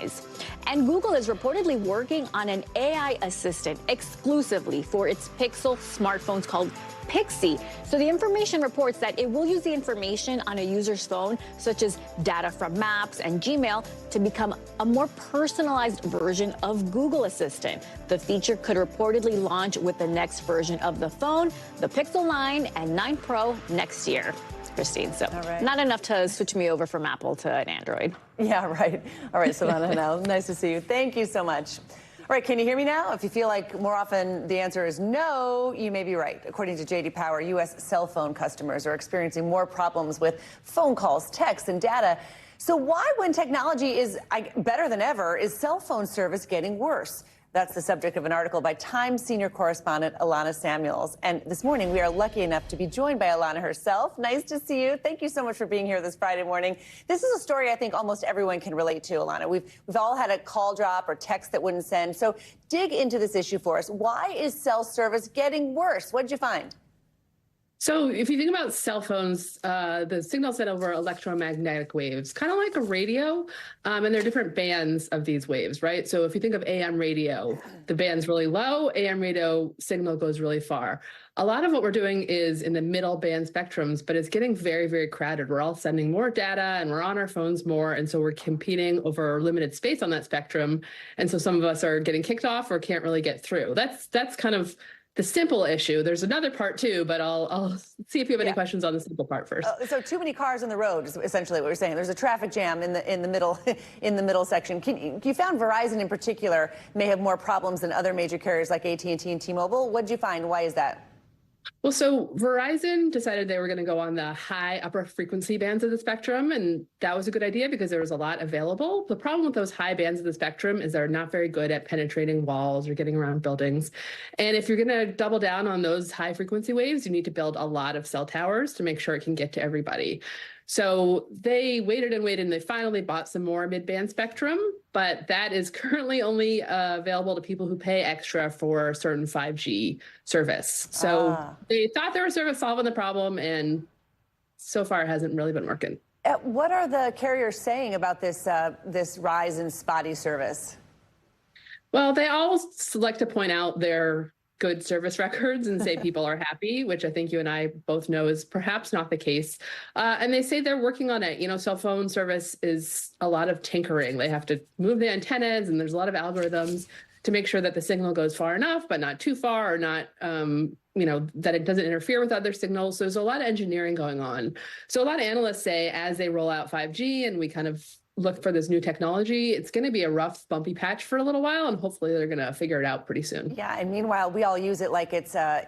And Google is reportedly working on an AI assistant exclusively for its Pixel smartphones called Pixie. So the information reports that it will use the information on a user's phone, such as data from Maps and Gmail, to become a more personalized version of Google Assistant. The feature could reportedly launch with the next version of the phone, the Pixel 9 and 9 Pro, next year. Christine, so not enough to switch me over from Apple to an Android. Yeah, right. All right, Silvana Henao, nice to see you. Thank you so much. All right, can you hear me now? If you feel like more often the answer is no, you may be right. According to J.D. Power, U.S. cell phone customers are experiencing more problems with phone calls, texts, and data. So why, when technology is better than ever, is cell phone service getting worse? That's the subject of an article by Time senior correspondent Alana Samuels. And this morning, we are lucky enough to be joined by Alana herself. Nice to see you. Thank you so much for being here this Friday morning. This is a story I think almost everyone can relate to, Alana. We've all had a call drop or text that wouldn't send. So dig into this issue for us. Why is cell service getting worse? What did you find? So if you think about cell phones, the signal sent over electromagnetic waves, kind of like a radio, and there are different bands of these waves, right? So if you think of AM radio, the band's really low, AM radio signal goes really far. A lot of what we're doing is in the middle band spectrums, but it's getting very, very crowded. We're all sending more data and we're on our phones more. And so we're competing over limited space on that spectrum. And so some of us are getting kicked off or can't really get through. That's kind of the simple issue. There's another part too, but I'll see if you have any questions on the simple part first. So too many cars on the road is essentially what you're saying. There's a traffic jam in the middle in the middle section. You found Verizon in particular may have more problems than other major carriers like AT&T and T-Mobile. What did you find? Why is that? Well, so Verizon decided they were going to go on the high upper frequency bands of the spectrum, and that was a good idea because there was a lot available. The problem with those high bands of the spectrum is they're not very good at penetrating walls or getting around buildings. And if you're going to double down on those high frequency waves, you need to build a lot of cell towers to make sure it can get to everybody. So they waited and waited, and they finally bought some more mid-band spectrum, but that is currently only available to people who pay extra for certain 5G service. So they thought they were sort of solving the problem, and so far it hasn't really been working. What are the carriers saying about this this rise in spotty service? Well, they all like to point out their good service records and say people are happy, which I think you and I both know is perhaps not the case. And they say they're working on it. You know, cell phone service is a lot of tinkering. They have to move the antennas, and there's a lot of algorithms to make sure that the signal goes far enough, but not too far, or not, you know, that it doesn't interfere with other signals. So there's a lot of engineering going on. So a lot of analysts say as they roll out 5G and we kind of look for this new technology, it's going to be a rough, bumpy patch for a little while, and hopefully they're going to figure it out pretty soon. Yeah, and meanwhile, we all use it like it's a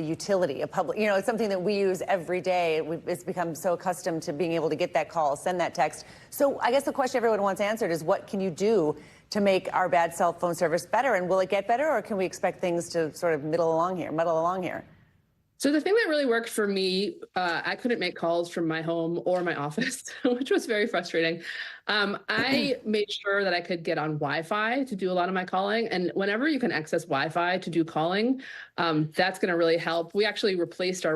utility, a public, you know, it's something that we use every day. It's become so accustomed to being able to get that call, send that text. So I guess the question everyone wants answered is, what can you do to make our bad cell phone service better? And will it get better, or can we expect things to sort of muddle along here? So the thing that really worked for me, I couldn't make calls from my home or my office, which was very frustrating. I made sure that I could get on Wi-Fi to do a lot of my calling. And whenever you can access Wi-Fi to do calling, that's going to really help. We actually replaced our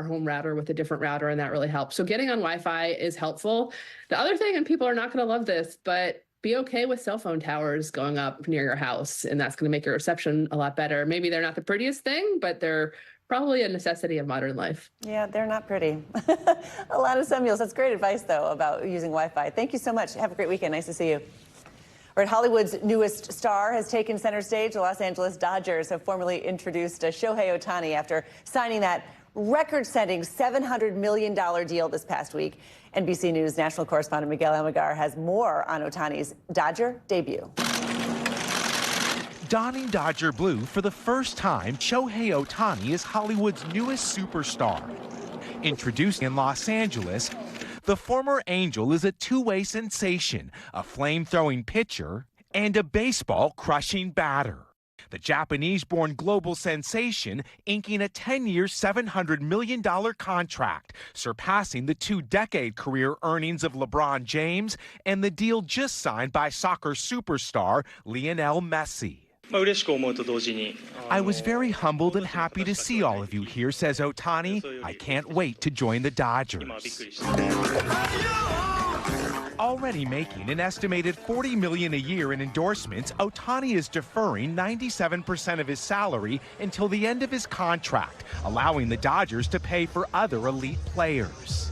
home router, with a different router, and that really helped. So getting on Wi-Fi is helpful. The other thing, and people are not going to love this, but be okay with cell phone towers going up near your house, and that's going to make your reception a lot better. Maybe they're not the prettiest thing, but they're probably a necessity of modern life. Yeah, they're not pretty. A lot of Samuels. That's great advice, though, about using Wi-Fi. Thank you so much. Have a great weekend. Nice to see you. All right, Hollywood's newest star has taken center stage. The Los Angeles Dodgers have formally introduced Shohei Ohtani after signing that record-setting $700 million deal this past week. NBC News national correspondent Miguel Almaguer has more on Ohtani's Dodger debut. Donning Dodger blue for the first time, Shohei Ohtani is Hollywood's newest superstar. Introduced in Los Angeles, the former Angel is a two-way sensation, a flame-throwing pitcher and a baseball-crushing batter. The Japanese-born global sensation inking a 10-year, $700 million contract, surpassing the two-decade career earnings of LeBron James and the deal just signed by soccer superstar Lionel Messi. I was very humbled and happy to see all of you here, says Ohtani. I can't wait to join the Dodgers. Already making an estimated $40 million a year in endorsements, Ohtani is deferring 97% of his salary until the end of his contract, allowing the Dodgers to pay for other elite players.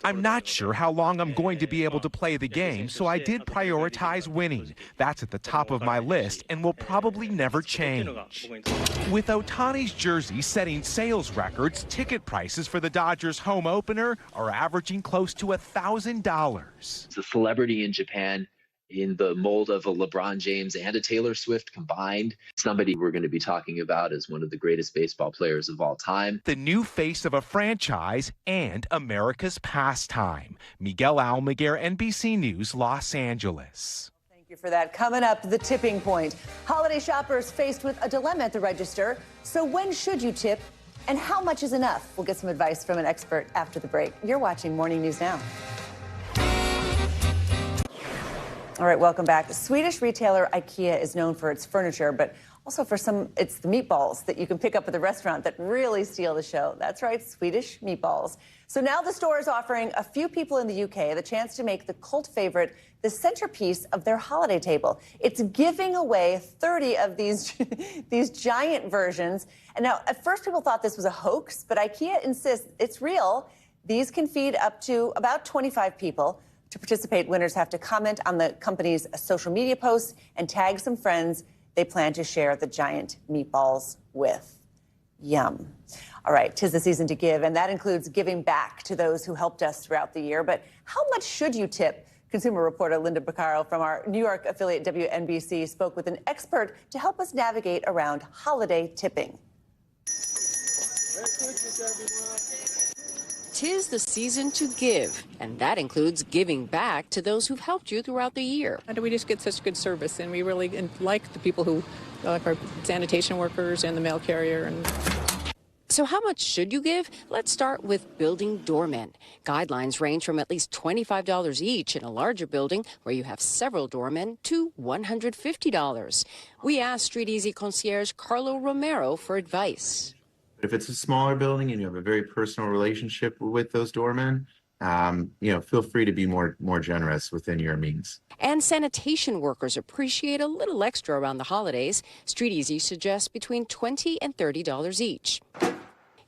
I'm not sure how long I'm going to be able to play the game, so I did prioritize winning. That's at the top of my list and will probably never change. With Ohtani's jersey setting sales records, ticket prices for the Dodgers home opener are averaging close to $1,000. It's a celebrity in Japan in the mold of a LeBron James and a Taylor Swift combined. Somebody we're going to be talking about as one of the greatest baseball players of all time. The new face of a franchise and America's pastime. Miguel Almaguer, NBC News, Los Angeles. Thank you for that. Coming up, the tipping point. Holiday shoppers faced with a dilemma at the register. So when should you tip, and how much is enough? We'll get some advice from an expert after the break. You're watching Morning News Now. All right, welcome back. Swedish retailer Ikea is known for its furniture, but also for it's the meatballs that you can pick up at the restaurant that really steal the show. That's right, Swedish meatballs. So now the store is offering a few people in the UK the chance to make the cult favorite the centerpiece of their holiday table. It's giving away 30 of these giant versions. And now, at first people thought this was a hoax, but Ikea insists it's real. These can feed up to about 25 people. To participate, winners have to comment on the company's social media posts and tag some friends they plan to share the giant meatballs with. Yum. All right, 'tis the season to give, and that includes giving back to those who helped us throughout the year. But how much should you tip? Consumer reporter Linda Baccaro from our New York affiliate WNBC spoke with an expert to help us navigate around holiday tipping. Merry Christmas, everyone. 'Tis the season to give, and that includes giving back to those who've helped you throughout the year. And we just get such good service, and we really like the people who, like our sanitation workers and the mail carrier. So how much should you give? Let's start with building doormen. Guidelines range from at least $25 each in a larger building where you have several doormen to $150. We asked Street Easy concierge Carlo Romero for advice. If it's a smaller building and you have a very personal relationship with those doormen, feel free to be more generous within your means. And sanitation workers appreciate a little extra around the holidays. Street Easy suggests between $20 and $30 each.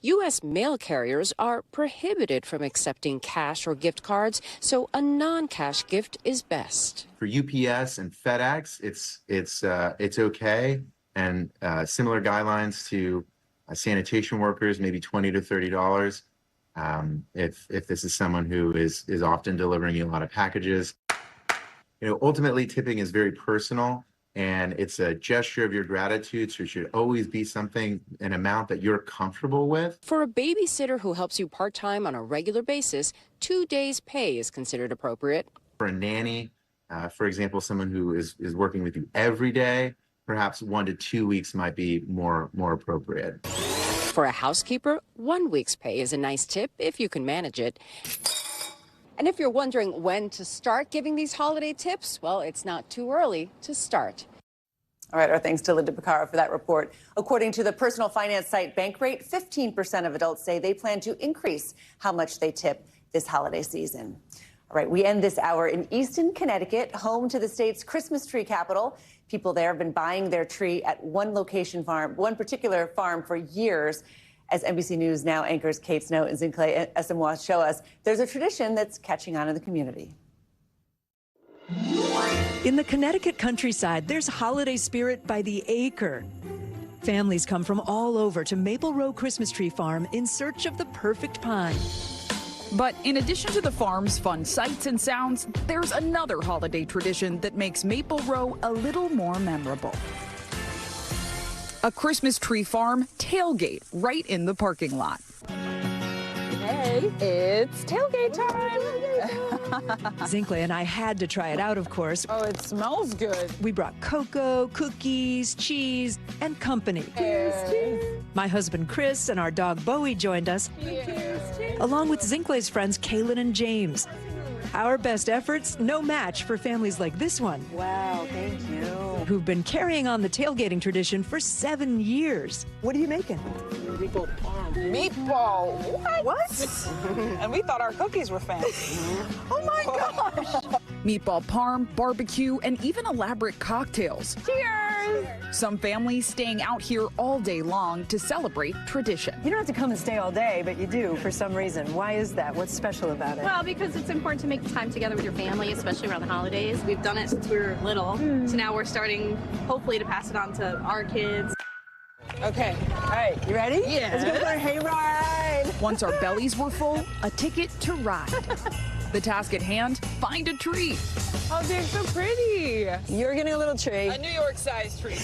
U.S. mail carriers are prohibited from accepting cash or gift cards, so a non-cash gift is best. For UPS and FedEx, it's okay, and similar guidelines to sanitation workers, maybe $20 to $30. If this is someone who is often delivering you a lot of packages. Ultimately, tipping is very personal, and it's a gesture of your gratitude, so it should always be an amount that you're comfortable with. For a babysitter who helps you part-time on a regular basis, 2 days' pay is considered appropriate. For a nanny, for example, someone who is working with you every day, perhaps 1 to 2 weeks might be more appropriate. For a housekeeper, 1 week's pay is a nice tip if you can manage it. And if you're wondering when to start giving these holiday tips, well, it's not too early to start. All right, our thanks to Linda Picaro for that report. According to the personal finance site Bankrate, 15% of adults say they plan to increase how much they tip this holiday season. All right, we end this hour in Easton, Connecticut, home to the state's Christmas tree capital. People there have been buying their tree at one particular farm for years. As NBC News Now anchors Kate Snow and Zincle Esamoah show us, there's a tradition that's catching on in the community. In the Connecticut countryside, there's holiday spirit by the acre. Families come from all over to Maple Row Christmas Tree Farm in search of the perfect pine. But in addition to the farm's fun sights and sounds, there's another holiday tradition that makes Maple Row a little more memorable. A Christmas tree farm tailgate right in the parking lot. Hey, it's tailgate time. Zincle and I had to try it out, of course. Oh, it smells good. We brought cocoa, cookies, cheese, and company. Cheers. My husband Chris and our dog Bowie joined us, along with Zincle's friends Kaylin and James. Our best efforts, no match for families like this one. Wow, thank you. Who've been carrying on the tailgating tradition for 7 years. What are you making? Meatball parm. Meatball? What? And we thought our cookies were fancy. Oh my gosh! Meatball parm, barbecue, and even elaborate cocktails. Cheers! Some families staying out here all day long to celebrate tradition. You don't have to come and stay all day, but you do for some reason. Why is that? What's special about it? Well, because it's important to make time together with your family, especially around the holidays. We've done it since we were little, so now we're starting, hopefully, to pass it on to our kids. Okay, all right, you ready? Yeah. Let's go for a hayride. Once our bellies were full, a ticket to ride. The task at hand, find a tree. Oh, they're so pretty. You're getting a little tree. A New York-sized tree.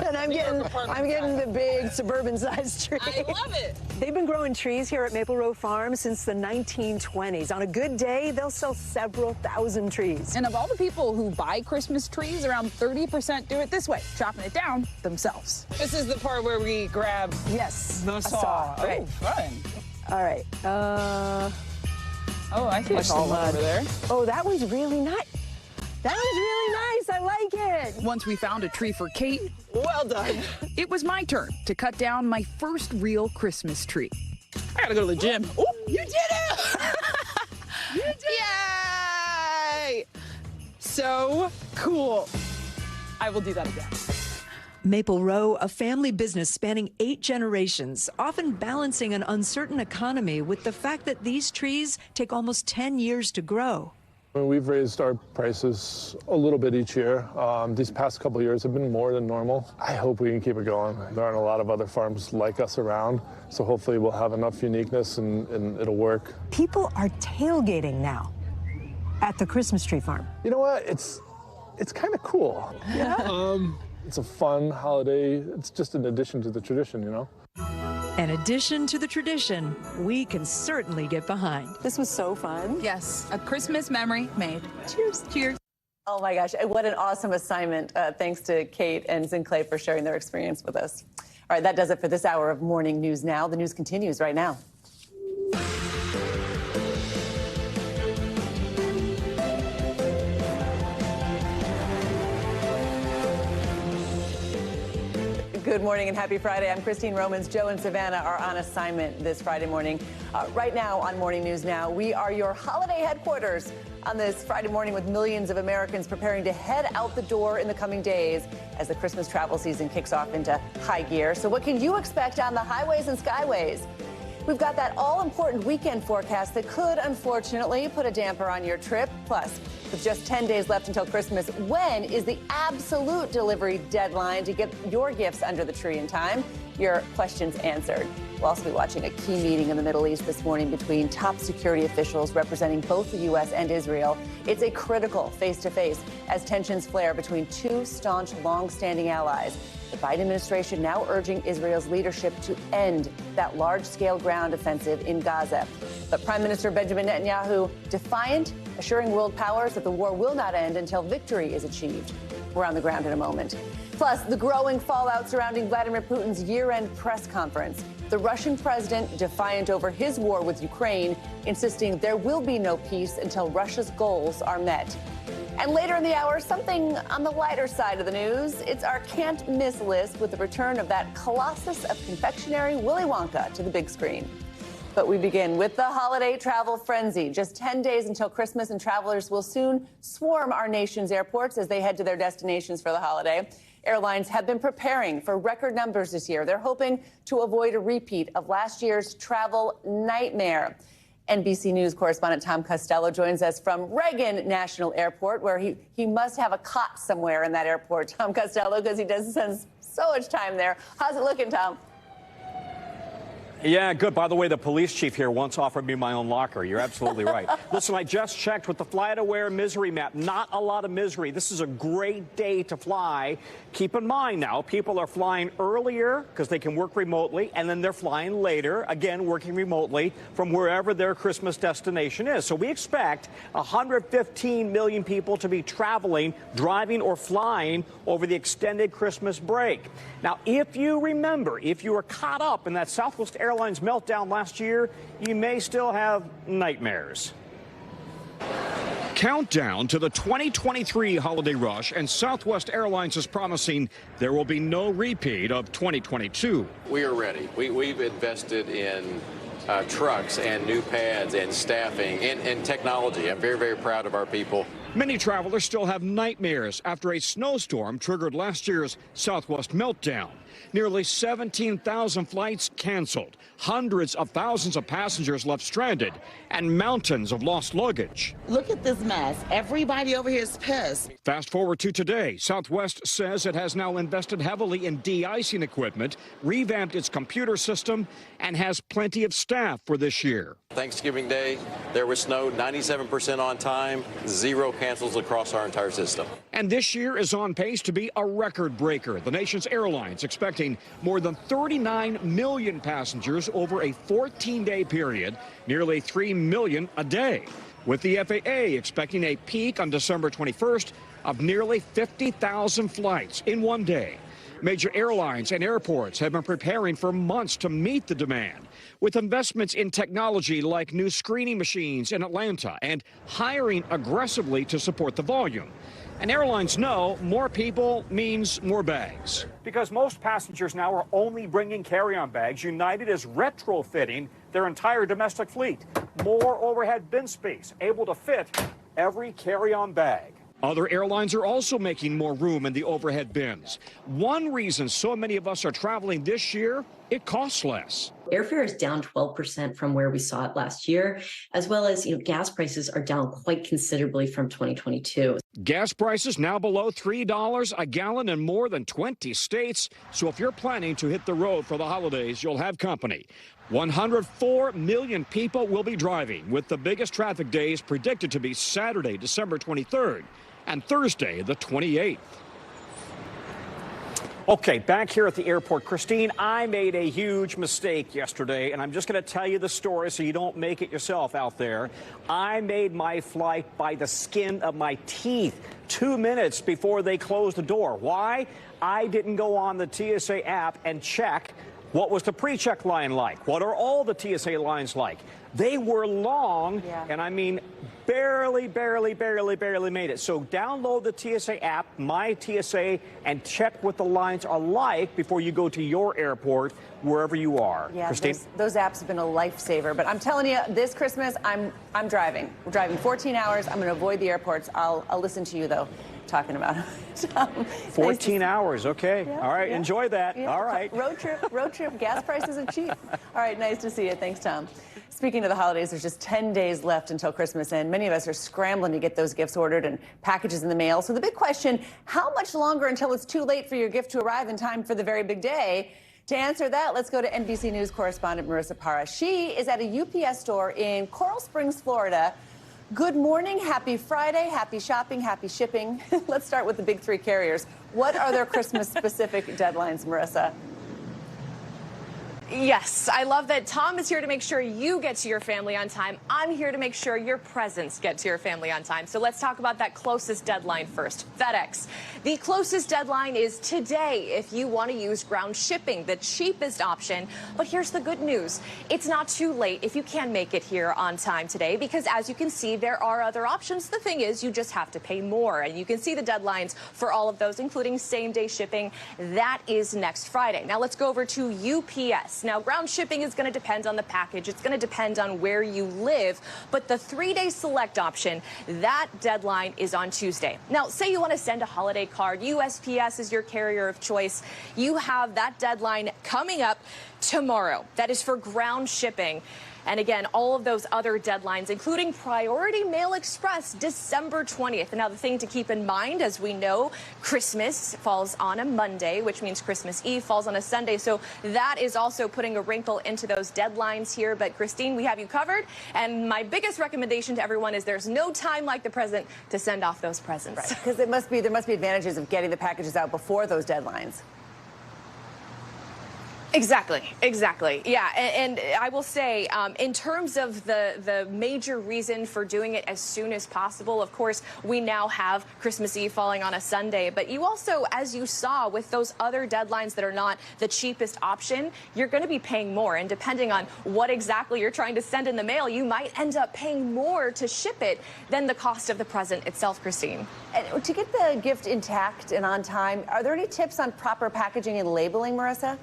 And I'm getting the big suburban-sized tree. I love it. They've been growing trees here at Maple Row Farm since the 1920s. On a good day, they'll sell several thousand trees. And of all the people who buy Christmas trees, around 30% do it this way, chopping it down themselves. This is the part where we grab the saw. Right. Oh, fun. All right. Oh, I see a tall one over there. Oh, that one's really nice. That one's really nice. I like it. Once we found a tree for Kate, well done. It was my turn to cut down my first real Christmas tree. I gotta go to the gym. Oh, You did it! you did Yay! So cool. I will do that again. Maple Row, a family business spanning 8 generations, often balancing an uncertain economy with the fact that these trees take almost 10 years to grow. We've raised our prices a little bit each year. These past couple of years have been more than normal. I hope we can keep it going. There aren't a lot of other farms like us around, so hopefully we'll have enough uniqueness and it'll work. People are tailgating now at the Christmas tree farm. You know what? It's kind of cool. Yeah. It's a fun holiday. It's just an addition to the tradition, you know? An addition to the tradition we can certainly get behind. This was so fun. Yes, a Christmas memory made. Cheers. Cheers. Oh my gosh, what an awesome assignment. Thanks to Kate and Zincle for sharing their experience with us. All All right, that does it for this hour of Morning News Now. The news continues right now. Good morning and happy Friday. I'm Christine Romans. Joe and Savannah are on assignment this Friday morning. Right now on Morning News Now, we are your holiday headquarters on this Friday morning with millions of Americans preparing to head out the door in the coming days as the Christmas travel season kicks off into high gear. So what can you expect on the highways and skyways? We've got that all-important weekend forecast that could, unfortunately, put a damper on your trip. Plus, with just 10 days left until Christmas, when is the absolute delivery deadline to get your gifts under the tree in time? Your questions answered. We'll also be watching a key meeting in the Middle East this morning between top security officials representing both the U.S. and Israel. It's a critical face-to-face as tensions flare between two staunch, long-standing allies. The Biden administration now urging Israel's leadership to end that large-scale ground offensive in Gaza. But Prime Minister Benjamin Netanyahu defiant, assuring world powers that the war will not end until victory is achieved. We're on the ground in a moment. Plus, the growing fallout surrounding Vladimir Putin's year-end press conference. The Russian president defiant over his war with Ukraine, insisting there will be no peace until Russia's goals are met. And later in the hour, something on the lighter side of the news. It's our can't miss list with the return of that colossus of confectionery, Willy Wonka, to the big screen. But we begin with the holiday travel frenzy. Just 10 days until Christmas, and travelers will soon swarm our nation's airports as they head to their destinations for the holiday. Airlines have been preparing for record numbers this year. They're hoping to avoid a repeat of last year's travel nightmare. NBC News correspondent Tom Costello joins us from Reagan National Airport, where he must have a cot somewhere in that airport, Tom Costello, because he does spend so much time there. How's it looking, Tom? Yeah, good. By the way, the police chief here once offered me my own locker. You're absolutely right. Listen, I just checked with the FlightAware misery map. Not a lot of misery. This is a great day to fly. Keep in mind now, people are flying earlier because they can work remotely, and then they're flying later, again, working remotely from wherever their Christmas destination is. So we expect 115 million people to be traveling, driving, or flying over the extended Christmas break. Now, if you remember, if you were caught up in that Southwest Airlines meltdown last year, you may still have nightmares. Countdown to the 2023 holiday rush, and Southwest Airlines is promising there will be no repeat of 2022. We are ready. We've invested in trucks and new pads and staffing and technology. I'm very, very proud of our people. Many travelers still have nightmares after a snowstorm triggered last year's Southwest meltdown. Nearly 17,000 flights canceled, hundreds of thousands of passengers left stranded, and mountains of lost luggage. Look at this mess. Everybody over here is pissed. Fast forward to today. Southwest says it has now invested heavily in de-icing equipment, revamped its computer system, and has plenty of staff for this year. Thanksgiving Day, there was snow, 97% on time, 0 cancels across our entire system. And this year is on pace to be a record breaker. The nation's airlines expecting more than 39 million passengers over a 14-day period, nearly 3 million a day, with the FAA expecting a peak on December 21st of nearly 50,000 flights in one day. Major airlines and airports have been preparing for months to meet the demand, with investments in technology like new screening machines in Atlanta and hiring aggressively to support the volume. And airlines know more people means more bags. Because most passengers now are only bringing carry-on bags, United is retrofitting their entire domestic fleet. More overhead bin space, able to fit every carry-on bag. Other airlines are also making more room in the overhead bins. One reason so many of us are traveling this year, it costs less. Airfare is down 12% from where we saw it last year, as well as, gas prices are down quite considerably from 2022. Gas prices now below $3 a gallon in more than 20 states. So if you're planning to hit the road for the holidays, you'll have company. 104 million people will be driving, with the biggest traffic days predicted to be Saturday, December 23rd, and Thursday, the 28th. Okay, back here at the airport, Christine, I made a huge mistake yesterday, and I'm just going to tell you the story so you don't make it yourself out there. I made my flight by the skin of my teeth 2 minutes before they closed the door. Why? I didn't go on the TSA app and check what was the pre-check line like. What are all the TSA lines like? They were long, and I mean barely made it. So download the TSA app, My TSA, and check what the lines are like before you go to your airport, wherever you are. Yeah, Christine? those apps have been a lifesaver. But I'm telling you, this Christmas, I'm driving. We're driving 14 hours. I'm going to avoid the airports. I'll listen to you, though, talking about it. 14 hours, okay. Yeah, all right, yeah. enjoy that. Yeah. All right. Road trip. Gas prices are cheap. All right, nice to see you. Thanks, Tom. Speaking of the holidays, there's just 10 days left until Christmas, and many of us are scrambling to get those gifts ordered and packages in the mail. So the big question, how much longer until it's too late for your gift to arrive in time for the very big day? To answer that, let's go to NBC News correspondent Marissa Parra. She is at a UPS store in Coral Springs, Florida. Good morning, happy Friday, happy shopping, happy shipping. Let's start with the big three carriers. What are their Christmas-specific deadlines, Marissa? Yes, I love that Tom is here to make sure you get to your family on time. I'm here to make sure your presents get to your family on time. So let's talk about that closest deadline first. FedEx. The closest deadline is today if you want to use ground shipping, the cheapest option. But here's the good news. It's not too late if you can make it here on time today, because as you can see, there are other options. The thing is, you just have to pay more. And you can see the deadlines for all of those, including same-day shipping. That is next Friday. Now let's go over to UPS. Now, ground shipping is going to depend on the package. It's going to depend on where you live. But the 3-day select option, that deadline is on Tuesday. Now, say you want to send a holiday card. USPS is your carrier of choice. You have that deadline coming up tomorrow. That is for ground shipping. And again, all of those other deadlines, including Priority Mail Express, December 20th. Now, the thing to keep in mind, as we know, Christmas falls on a Monday, which means Christmas Eve falls on a Sunday. So that is also putting a wrinkle into those deadlines here. But Christine, we have you covered. And my biggest recommendation to everyone is there's no time like the present to send off those presents. Right, because there must be advantages of getting the packages out before those deadlines. Exactly. Yeah, and I will say, in terms of the major reason for doing it as soon as possible, of course, we now have Christmas Eve falling on a Sunday. But you also, as you saw with those other deadlines that are not the cheapest option, you're going to be paying more. And depending on what exactly you're trying to send in the mail, you might end up paying more to ship it than the cost of the present itself, Christine. And to get the gift intact and on time, are there any tips on proper packaging and labeling, Marissa?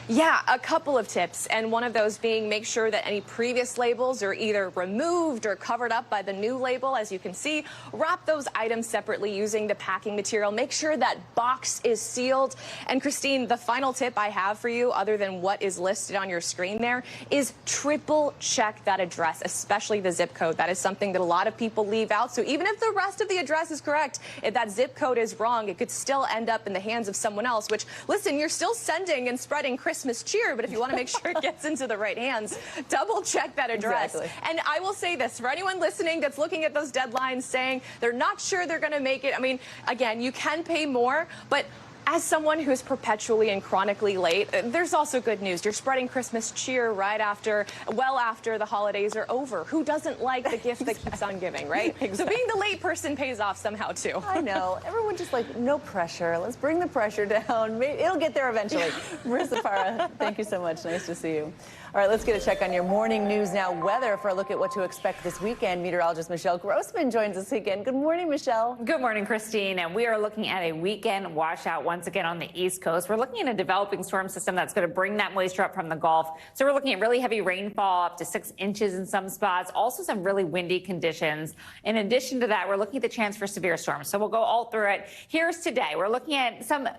Yeah, a couple of tips, and one of those being make sure that any previous labels are either removed or covered up by the new label. As you can see, wrap those items separately using the packing material. Make sure that box is sealed. And Christine, the final tip I have for you, other than what is listed on your screen there, is triple check that address, especially the zip code. That is something that a lot of people leave out. So even if the rest of the address is correct, if that zip code is wrong, it could still end up in the hands of someone else, which, listen, you're still sending and spreading Christmas cheer, but if you want to make sure it gets into the right hands, double check that address. Exactly. And I will say this, for anyone listening that's looking at those deadlines saying they're not sure they're going to make it, I mean, again, you can pay more, but as someone who's perpetually and chronically late, there's also good news. You're spreading Christmas cheer right after, well after the holidays are over. Who doesn't like the gift that keeps on giving, right? Exactly. So being the late person pays off somehow, too. I know. Everyone just like, no pressure. Let's bring the pressure down. It'll get there eventually. Marissa Parra, thank you so much. Nice to see you. All right, let's get a check on your morning news now. Weather for a look at what to expect this weekend. Meteorologist Michelle Grossman joins us again. Good morning, Michelle. Good morning, Christine. And we are looking at a weekend washout once again on the East Coast. We're looking at a developing storm system that's going to bring that moisture up from the Gulf. So we're looking at really heavy rainfall, up to 6 inches in some spots. Also some really windy conditions. In addition to that, we're looking at the chance for severe storms. So we'll go all through it. Here's today. We're looking at some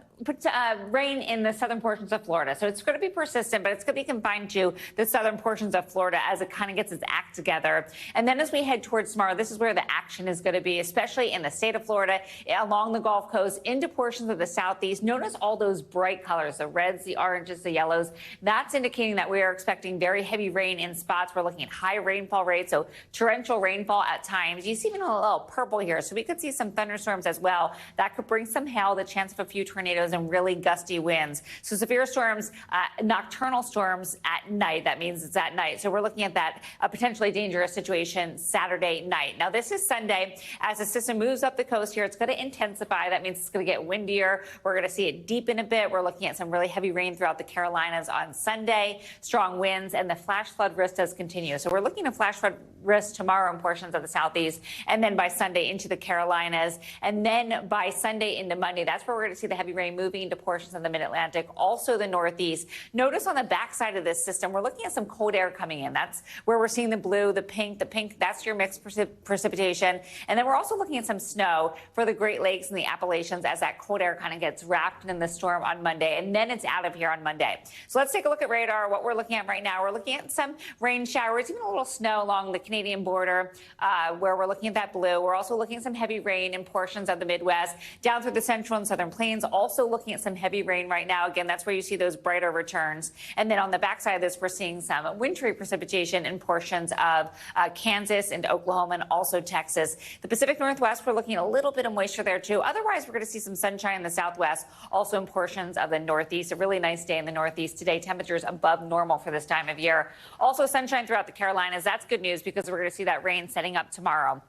rain in the southern portions of Florida. So it's going to be persistent, but it's going to be confined to the southern portions of Florida as it kind of gets its act together. And then as we head towards tomorrow, this is where the action is going to be, especially in the state of Florida, along the Gulf Coast, into portions of the southeast. Notice all those bright colors, the reds, the oranges, the yellows. That's indicating that we are expecting very heavy rain in spots. We're looking at high rainfall rates, so torrential rainfall at times. You see even a little purple here, so we could see some thunderstorms as well. That could bring some hail, the chance of a few tornadoes, and really gusty winds. So severe storms, nocturnal storms at night. That means it's at night. So we're looking at that potentially dangerous situation Saturday night. Now, this is Sunday. As the system moves up the coast here, it's going to intensify. That means it's going to get windier. We're going to see it deepen a bit. We're looking at some really heavy rain throughout the Carolinas on Sunday, strong winds, and the flash flood risk does continue. So we're looking at flash flood risk tomorrow in portions of the southeast, and then by Sunday into the Carolinas, and then by Sunday into Monday. That's where we're going to see the heavy rain moving into portions of the mid-Atlantic, also the Northeast. Notice on the backside of this system, we're looking at some cold air coming in. That's where we're seeing the blue, the pink, that's your mixed precipitation. And then we're also looking at some snow for the Great Lakes and the Appalachians as that cold air kind of gets wrapped in the storm on Monday, and then it's out of here on Monday. So let's take a look at radar. What we're looking at right now, we're looking at some rain showers, even a little snow along the Canadian border where we're looking at that blue. We're also looking at some heavy rain in portions of the Midwest, down through the central and southern plains, also looking at some heavy rain right now. Again, that's where you see those brighter returns. And then on the backside of this, we're seeing some wintry precipitation in portions of Kansas and Oklahoma and also Texas. The Pacific Northwest, we're looking at a little bit of moisture there too. Otherwise, we're going to see some sunshine in the Southwest, also in portions of the Northeast. A really nice day in the Northeast today. Temperatures above normal for this time of year. Also sunshine throughout the Carolinas. That's good news because we're going to see that rain setting up tomorrow.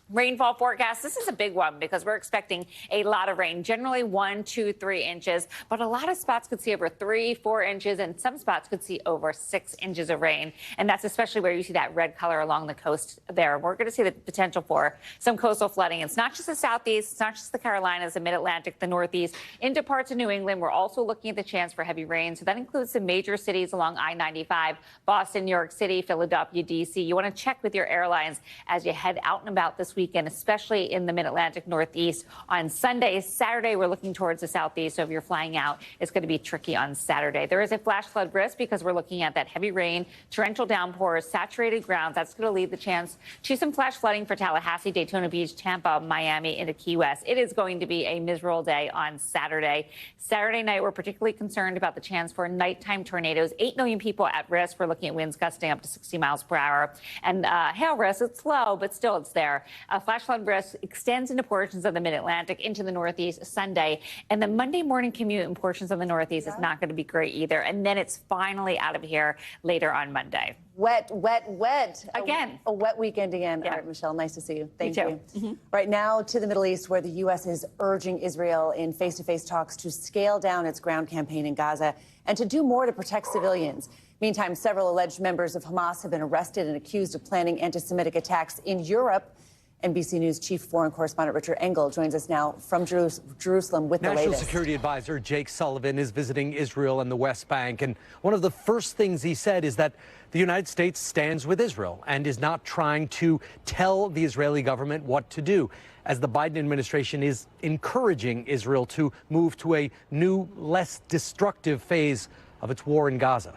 Rainfall forecast. This is a big one because we're expecting a lot of rain, generally 1, 2, 3 inches, but a lot of spots could see over 3, 4 inches, and some spots could see over 6 inches of rain. And that's especially where you see that red color along the coast there. We're going to see the potential for some coastal flooding. It's not just the southeast, it's not just the Carolinas, the mid-Atlantic, the northeast, into parts of New England. We're also looking at the chance for heavy rain. So that includes some major cities along I-95, Boston, New York City, Philadelphia, D.C. You want to check with your airlines as you head out and about this weekend, especially in the mid-Atlantic Northeast on Sunday. Saturday, we're looking towards the southeast, so if you're flying out, it's going to be tricky on Saturday. There is a flash flood risk because we're looking at that heavy rain, torrential downpours, saturated grounds. That's going to lead the chance to some flash flooding for Tallahassee, Daytona Beach, Tampa, Miami, into Key West. It is going to be a miserable day on Saturday. Saturday night, we're particularly concerned about the chance for nighttime tornadoes. 8 million people at risk. We're looking at winds gusting up to 60 miles per hour. And hail risk, it's low, but still it's there. Flash flood risk extends into portions of the mid-Atlantic, into the Northeast Sunday. And the Monday morning commute in portions of the Northeast is not going to be great either. And then it's finally out of here later on Monday. Wet, wet, wet. Again. A wet weekend again. Yeah. All right, Michelle, nice to see you. Thank you. Mm-hmm. Right now to the Middle East, where the U.S. is urging Israel in face-to-face talks to scale down its ground campaign in Gaza and to do more to protect civilians. Meantime, several alleged members of Hamas have been arrested and accused of planning anti-Semitic attacks in Europe. NBC News chief foreign correspondent Richard Engel joins us now from Jerusalem with the latest. National Security Advisor Jake Sullivan is visiting Israel and the West Bank. And one of the first things he said is that the United States stands with Israel and is not trying to tell the Israeli government what to do, as the Biden administration is encouraging Israel to move to a new, less destructive phase of its war in Gaza.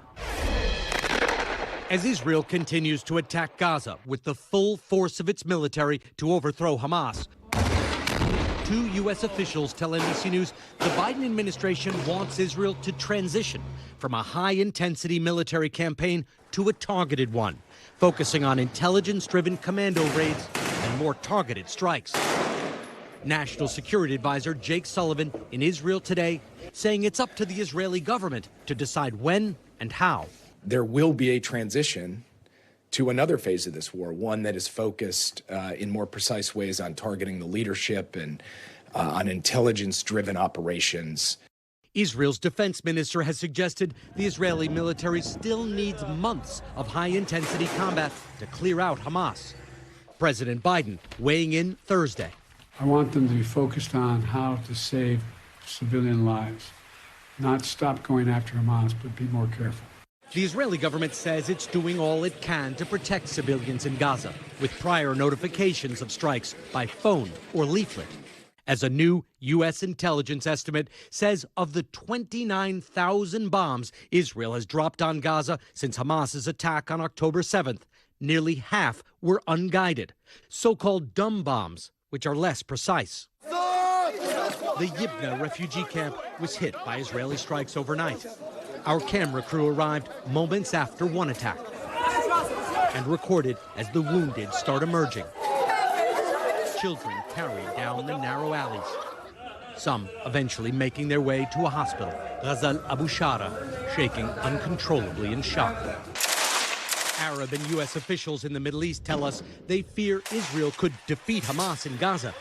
As Israel continues to attack Gaza with the full force of its military to overthrow Hamas, 2 U.S. officials tell NBC News the Biden administration wants Israel to transition from a high-intensity military campaign to a targeted one, focusing on intelligence-driven commando raids and more targeted strikes. National Security Advisor Jake Sullivan in Israel today saying it's up to the Israeli government to decide when and how. There will be a transition to another phase of this war, one that is focused in more precise ways on targeting the leadership and on intelligence-driven operations. Israel's defense minister has suggested the Israeli military still needs months of high-intensity combat to clear out Hamas. President Biden weighing in Thursday. I want them to be focused on how to save civilian lives, not stop going after Hamas, but be more careful. The Israeli government says it's doing all it can to protect civilians in Gaza, with prior notifications of strikes by phone or leaflet. as a new U.S. intelligence estimate says of the 29,000 bombs Israel has dropped on Gaza since Hamas's attack on October 7th, nearly half were unguided, so-called dumb bombs, which are less precise. The Yibna refugee camp was hit by Israeli strikes overnight. Our camera crew arrived moments after one attack and recorded as the wounded start emerging. Children carried down the narrow alleys, some eventually making their way to a hospital. Ghazal Abu Shara shaking uncontrollably in shock. Arab and U.S. officials in the Middle East tell us they fear Israel could defeat Hamas in Gaza,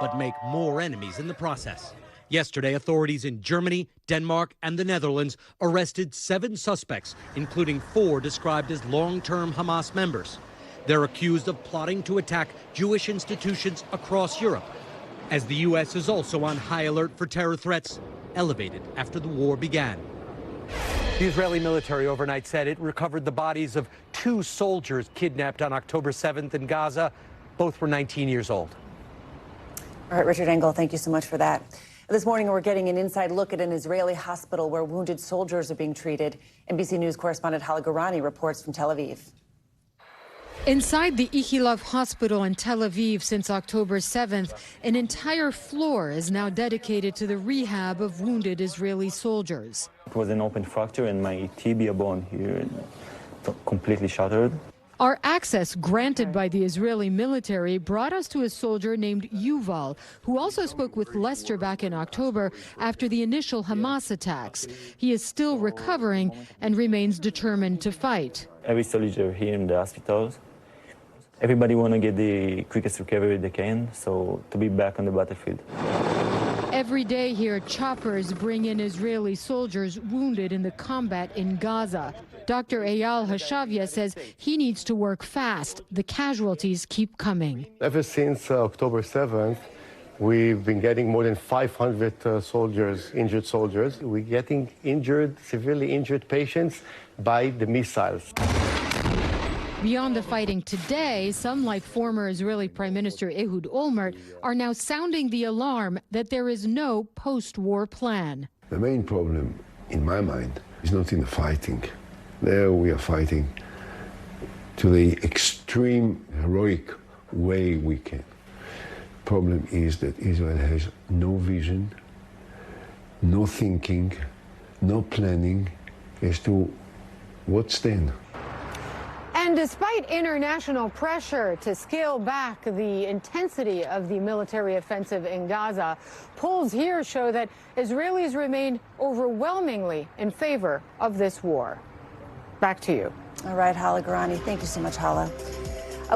but make more enemies in the process. Yesterday, authorities in Germany, Denmark, and the Netherlands arrested 7 suspects, including 4 described as long-term Hamas members. They're accused of plotting to attack Jewish institutions across Europe, as the U.S. is also on high alert for terror threats, elevated after the war began. The Israeli military overnight said it recovered the bodies of 2 soldiers kidnapped on October 7th in Gaza. Both were 19 years old. All right, Richard Engel, thank you so much for that. This morning, we're getting an inside look at an Israeli hospital where wounded soldiers are being treated. NBC News correspondent Hala Garani reports from Tel Aviv. Inside the Ichilov hospital in Tel Aviv since October 7th, an entire floor is now dedicated to the rehab of wounded Israeli soldiers. It was an open fracture and my tibia bone here completely shattered. Our access granted by the Israeli military brought us to a soldier named Yuval, who also spoke with Lester back in October after the initial Hamas attacks. He is still recovering and remains determined to fight. Every soldier here in the hospitals, everybody want to get the quickest recovery they can, so to be back on the battlefield. Every day here, choppers bring in Israeli soldiers wounded in the combat in Gaza. Dr. Eyal Hashavia says he needs to work fast. The casualties keep coming. Ever since October 7th, we've been getting more than 500 soldiers, injured soldiers. We're getting injured, severely injured patients by the missiles. Beyond the fighting today, some, like former Israeli Prime Minister Ehud Olmert, are now sounding the alarm that there is no post-war plan. The main problem, in my mind, is not in the fighting. There we are fighting to the extreme heroic way we can. Problem is that Israel has no vision, no thinking, no planning as to what's then. And despite international pressure to scale back the intensity of the military offensive in Gaza, polls here show that Israelis remain overwhelmingly in favor of this war. Back to you. All right, Hala Garani. Thank you so much, Hala.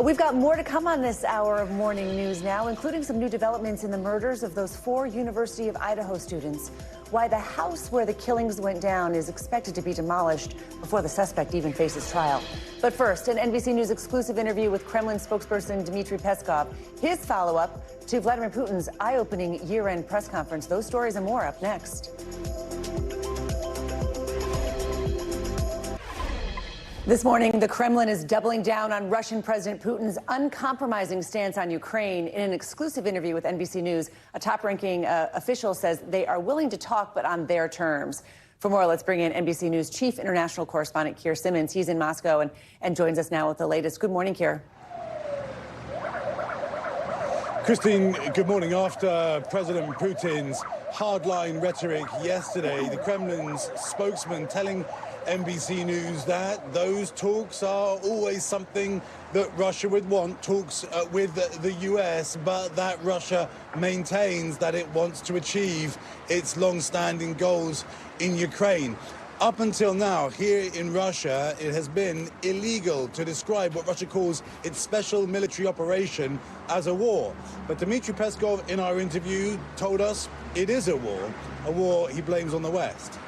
We've got more to come on this hour of morning news now, including some new developments in the murders of those 4 University of Idaho students. Why the house where the killings went down is expected to be demolished before the suspect even faces trial. But first, an NBC News exclusive interview with Kremlin spokesperson Dmitry Peskov. His follow-up to Vladimir Putin's eye-opening year-end press conference. Those stories and more up next. This morning, the Kremlin is doubling down on Russian President Putin's uncompromising stance on Ukraine. In an exclusive interview with NBC News, a top-ranking official says they are willing to talk, but on their terms. For more, let's bring in NBC News chief international correspondent Keir Simmons. He's in Moscow and joins us now with the latest. Good morning, Keir. Christine, good morning. After President Putin's hardline rhetoric yesterday, the Kremlin's spokesman telling NBC News that those talks are always something that Russia would want, talks with the US, but that Russia maintains that it wants to achieve its long-standing goals in Ukraine. Up until now, here in Russia, it has been illegal to describe what Russia calls its special military operation as a war. But Dmitry Peskov, in our interview, told us it is a war he blames on the West.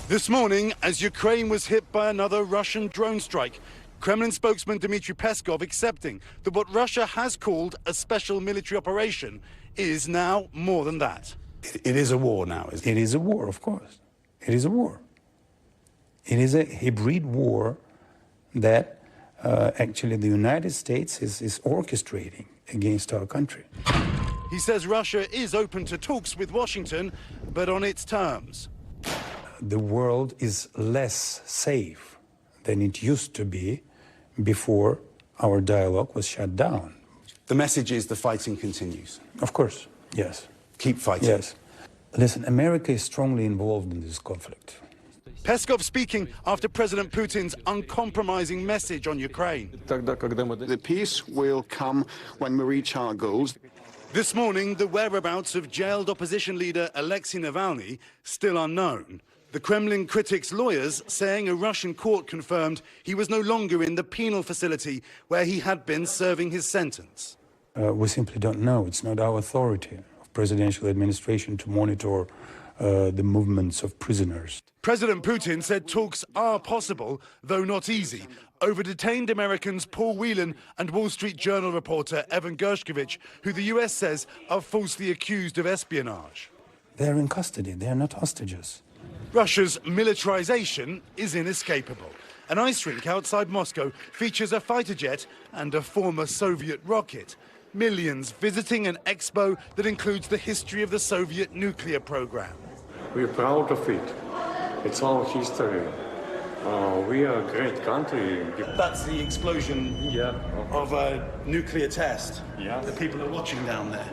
This morning, as Ukraine was hit by another Russian drone strike, Kremlin spokesman Dmitry Peskov accepting that what Russia has called a special military operation is now more than that. It is a war now. It is a war, of course. It is a war. It is a hybrid war that actually the United States is orchestrating against our country. He says Russia is open to talks with Washington, but on its terms. The world is less safe than it used to be before our dialogue was shut down. The message is the fighting continues. Of course, yes. Keep fighting. Yes. Listen, America is strongly involved in this conflict. Peskov speaking after President Putin's uncompromising message on Ukraine. The peace will come when we reach our goals. This morning, the whereabouts of jailed opposition leader Alexei Navalny still unknown. The Kremlin critics' lawyers saying a Russian court confirmed he was no longer in the penal facility where he had been serving his sentence. We simply don't know. It's not our authority of presidential administration to monitor the movements of prisoners. President Putin said talks are possible, though not easy, over detained Americans Paul Whelan and Wall Street Journal reporter Evan Gershkovich, who the US says are falsely accused of espionage. They're in custody. They're not hostages. Russia's militarization is inescapable. An ice rink outside Moscow features a fighter jet and a former Soviet rocket. Millions visiting an expo that includes the history of the Soviet nuclear program. We're proud of it. It's our history. We are a great country. That's the explosion of a nuclear test. Yeah. The people are watching down there.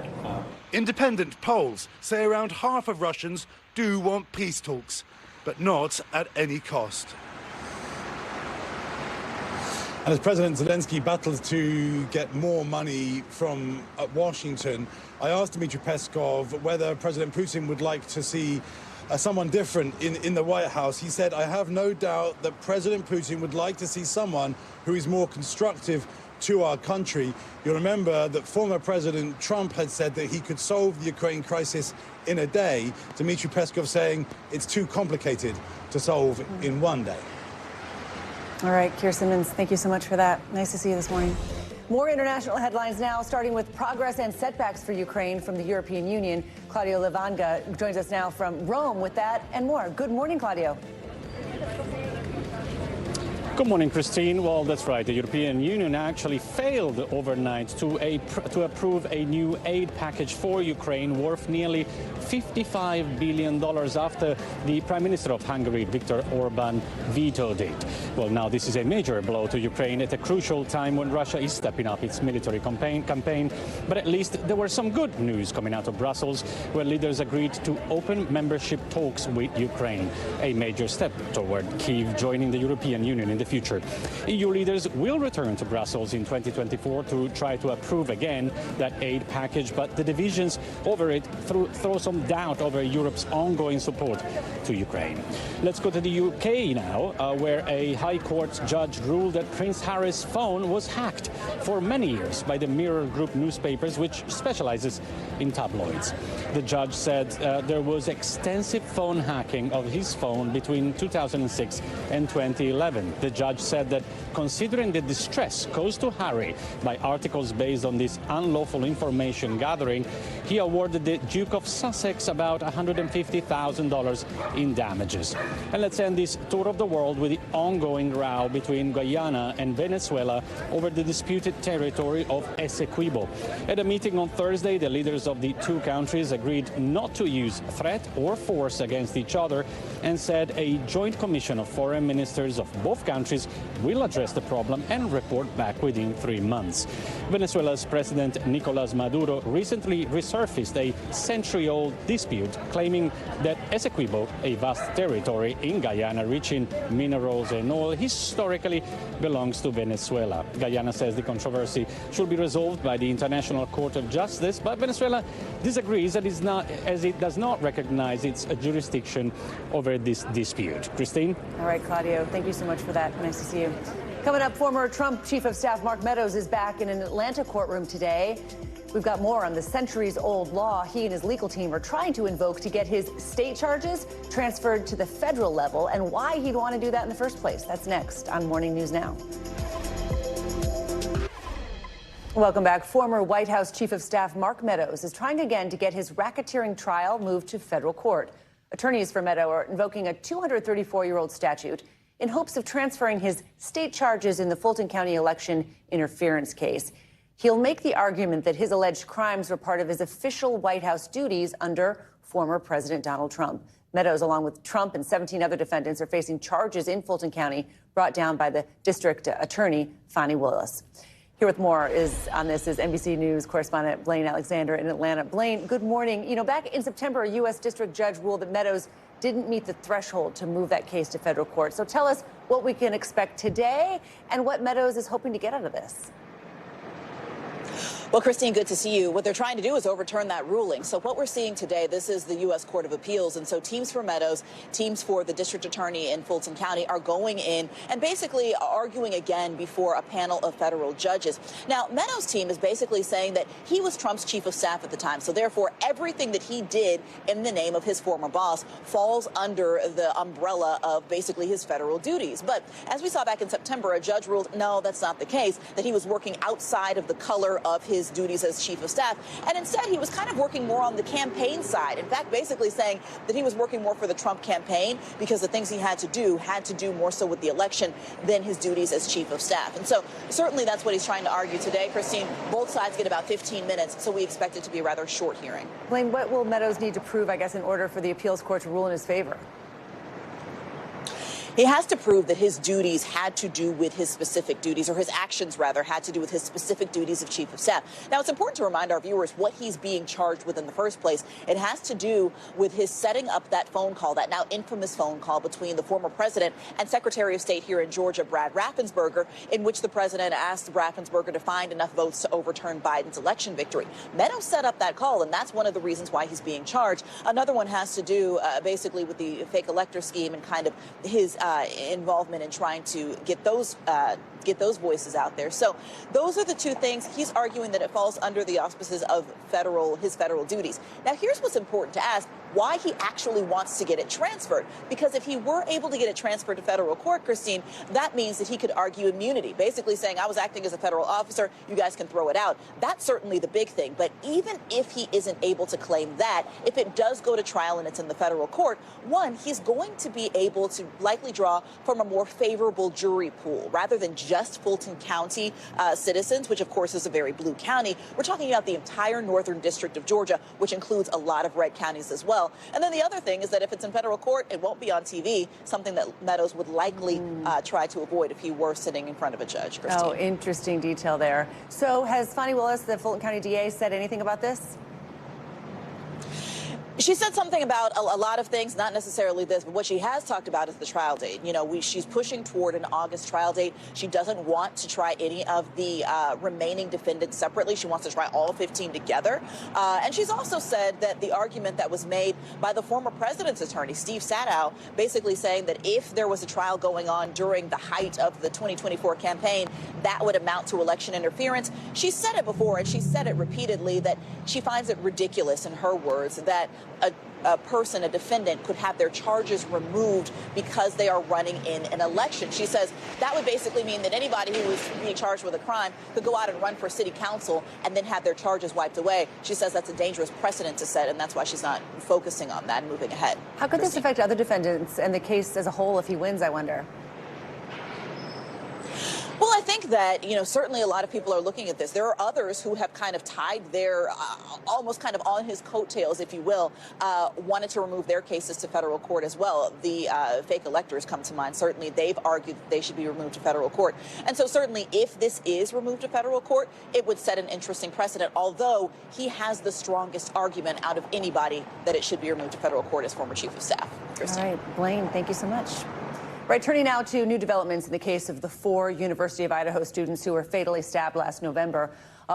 Independent polls say around half of Russians do want peace talks, but not at any cost. And as President Zelensky battles to get more money from Washington, I asked Dmitry Peskov whether President Putin would like to see someone different in the White House. He said, I have no doubt that President Putin would like to see someone who is more constructive to our country. You'll remember that former President Trump had said that he could solve the Ukraine crisis in a day. Dmitry Peskov saying it's too complicated to solve in one day. All right, Keir Simmons, thank you so much for that. Nice to see you this morning. More international headlines now, starting with progress and setbacks for Ukraine from the European Union. Claudio Levanga joins us now from Rome with that and more. Good morning, Claudio. Good morning, Christine. Well, that's right. The European Union actually failed overnight to approve a new aid package for Ukraine worth nearly $55 billion after the Prime Minister of Hungary, Viktor Orban, vetoed it. Well, now this is a major blow to Ukraine at a crucial time when Russia is stepping up its military campaign. But at least there were some good news coming out of Brussels, where leaders agreed to open membership talks with Ukraine, a major step toward Kyiv joining the European Union in the future. EU leaders will return to Brussels in 2024 to try to approve again that aid package, but the divisions over it throw some doubt over Europe's ongoing support to Ukraine. Let's go to the UK now, where a High Court judge ruled that Prince Harry's phone was hacked for many years by the Mirror Group newspapers, which specializes in tabloids. The judge said there was extensive phone hacking of his phone between 2006 and 2011. The judge said that considering the distress caused to Harry by articles based on this unlawful information gathering, he awarded the Duke of Sussex about $150,000 in damages. And let's end this tour of the world with the ongoing row between Guyana and Venezuela over the disputed territory of Essequibo. At a meeting on Thursday, the leaders of the two countries agreed not to use threat or force against each other and said a joint commission of foreign ministers of both countries will address the problem and report back within 3 months. Venezuela's President Nicolás Maduro recently resurfaced a century-old dispute, claiming that Essequibo, a vast territory in Guyana rich in minerals and oil, historically belongs to Venezuela. Guyana says the controversy should be resolved by the International Court of Justice, but Venezuela disagrees as it does not recognize its jurisdiction over this dispute. Christine? All right, Claudio, thank you so much for that. Nice to see you. Coming up, former Trump Chief of Staff Mark Meadows is back in an Atlanta courtroom today. We've got more on the centuries-old law he and his legal team are trying to invoke to get his state charges transferred to the federal level and why he'd want to do that in the first place. That's next on Morning News Now. Welcome back. Former White House Chief of Staff Mark Meadows is trying again to get his racketeering trial moved to federal court. Attorneys for Meadows are invoking a 234-year-old statute in hopes of transferring his state charges in the Fulton County election interference case. He'll make the argument that his alleged crimes were part of his official White House duties under former President Donald Trump. Meadows, along with Trump and 17 other defendants, are facing charges in Fulton County brought down by the district attorney, Fani Willis. Here with more on this is NBC News correspondent Blaine Alexander in Atlanta. Blaine, good morning. You know, back in September, a U.S. district judge ruled that Meadows didn't meet the threshold to move that case to federal court. So tell us what we can expect today and what Meadows is hoping to get out of this. Well, Christine, good to see you. What they're trying to do is overturn that ruling. So what we're seeing today, this is the U.S. Court of Appeals. And so teams for Meadows, teams for the district attorney in Fulton County are going in and basically arguing again before a panel of federal judges. Now, Meadows' team is basically saying that he was Trump's chief of staff at the time. So therefore, everything that he did in the name of his former boss falls under the umbrella of basically his federal duties. But as we saw back in September, a judge ruled, no, that's not the case, that he was working outside of the color of his duties as chief of staff. And instead, he was kind of working more on the campaign side. In fact, basically saying that he was working more for the Trump campaign because the things he had to do more so with the election than his duties as chief of staff. And so certainly that's what he's trying to argue today. Christine, both sides get about 15 minutes, so we expect it to be a rather short hearing. Blaine, what will Meadows need to prove, I guess, in order for the appeals court to rule in his favor? He has to prove that his duties had to do with his specific duties, or his actions, rather, had to do with his specific duties of chief of staff. Now, it's important to remind our viewers what he's being charged with in the first place. It has to do with his setting up that phone call, that now infamous phone call between the former president and Secretary of State here in Georgia, Brad Raffensperger, in which the president asked Raffensperger to find enough votes to overturn Biden's election victory. Meadows set up that call, and that's one of the reasons why he's being charged. Another one has to do basically with the fake elector scheme and kind of his involvement in trying to get those voices out there. So those are the two things. He's arguing that it falls under the auspices of his federal duties. Now, here's what's important to ask: why he actually wants to get it transferred. Because if he were able to get it transferred to federal court, Christine, that means that he could argue immunity, basically saying, I was acting as a federal officer, you guys can throw it out. That's certainly the big thing. But even if he isn't able to claim that, if it does go to trial and it's in the federal court, one, he's going to be able to likely draw from a more favorable jury pool rather than just Fulton County citizens, which of course is a very blue county. We're talking about the entire northern district of Georgia, which includes a lot of red counties as well. And then the other thing is that if it's in federal court, it won't be on TV, something that Meadows would likely try to avoid if he were sitting in front of a judge, Christine. Oh, interesting detail there. So has Fani Willis, the Fulton County DA, said anything about this? She said something about a lot of things, not necessarily this, but what she has talked about is the trial date. You know, she's pushing toward an August trial date. She doesn't want to try any of the remaining defendants separately. She wants to try all 15 together. And she's also said that the argument that was made by the former president's attorney, Steve Sadow, basically saying that if there was a trial going on during the height of the 2024 campaign, that would amount to election interference. She said it before, and she said it repeatedly, that she finds it ridiculous, in her words, that a person, a defendant, could have their charges removed because they are running in an election. She says that would basically mean that anybody who was being charged with a crime could go out and run for city council and then have their charges wiped away. She says that's a dangerous precedent to set, and that's why she's not focusing on that and moving ahead. How could this affect other defendants and the case as a whole if he wins, I wonder? Well, I think that, you know, certainly a lot of people are looking at this. There are others who have kind of tied their, almost kind of on his coattails, if you will, wanted to remove their cases to federal court as well. The fake electors come to mind. Certainly, they've argued that they should be removed to federal court. And so certainly, if this is removed to federal court, it would set an interesting precedent, although he has the strongest argument out of anybody that it should be removed to federal court as former chief of staff. Christine. All right, Blaine, thank you so much. Right, turning now to new developments in the case of the 4 University of Idaho students who were fatally stabbed last November.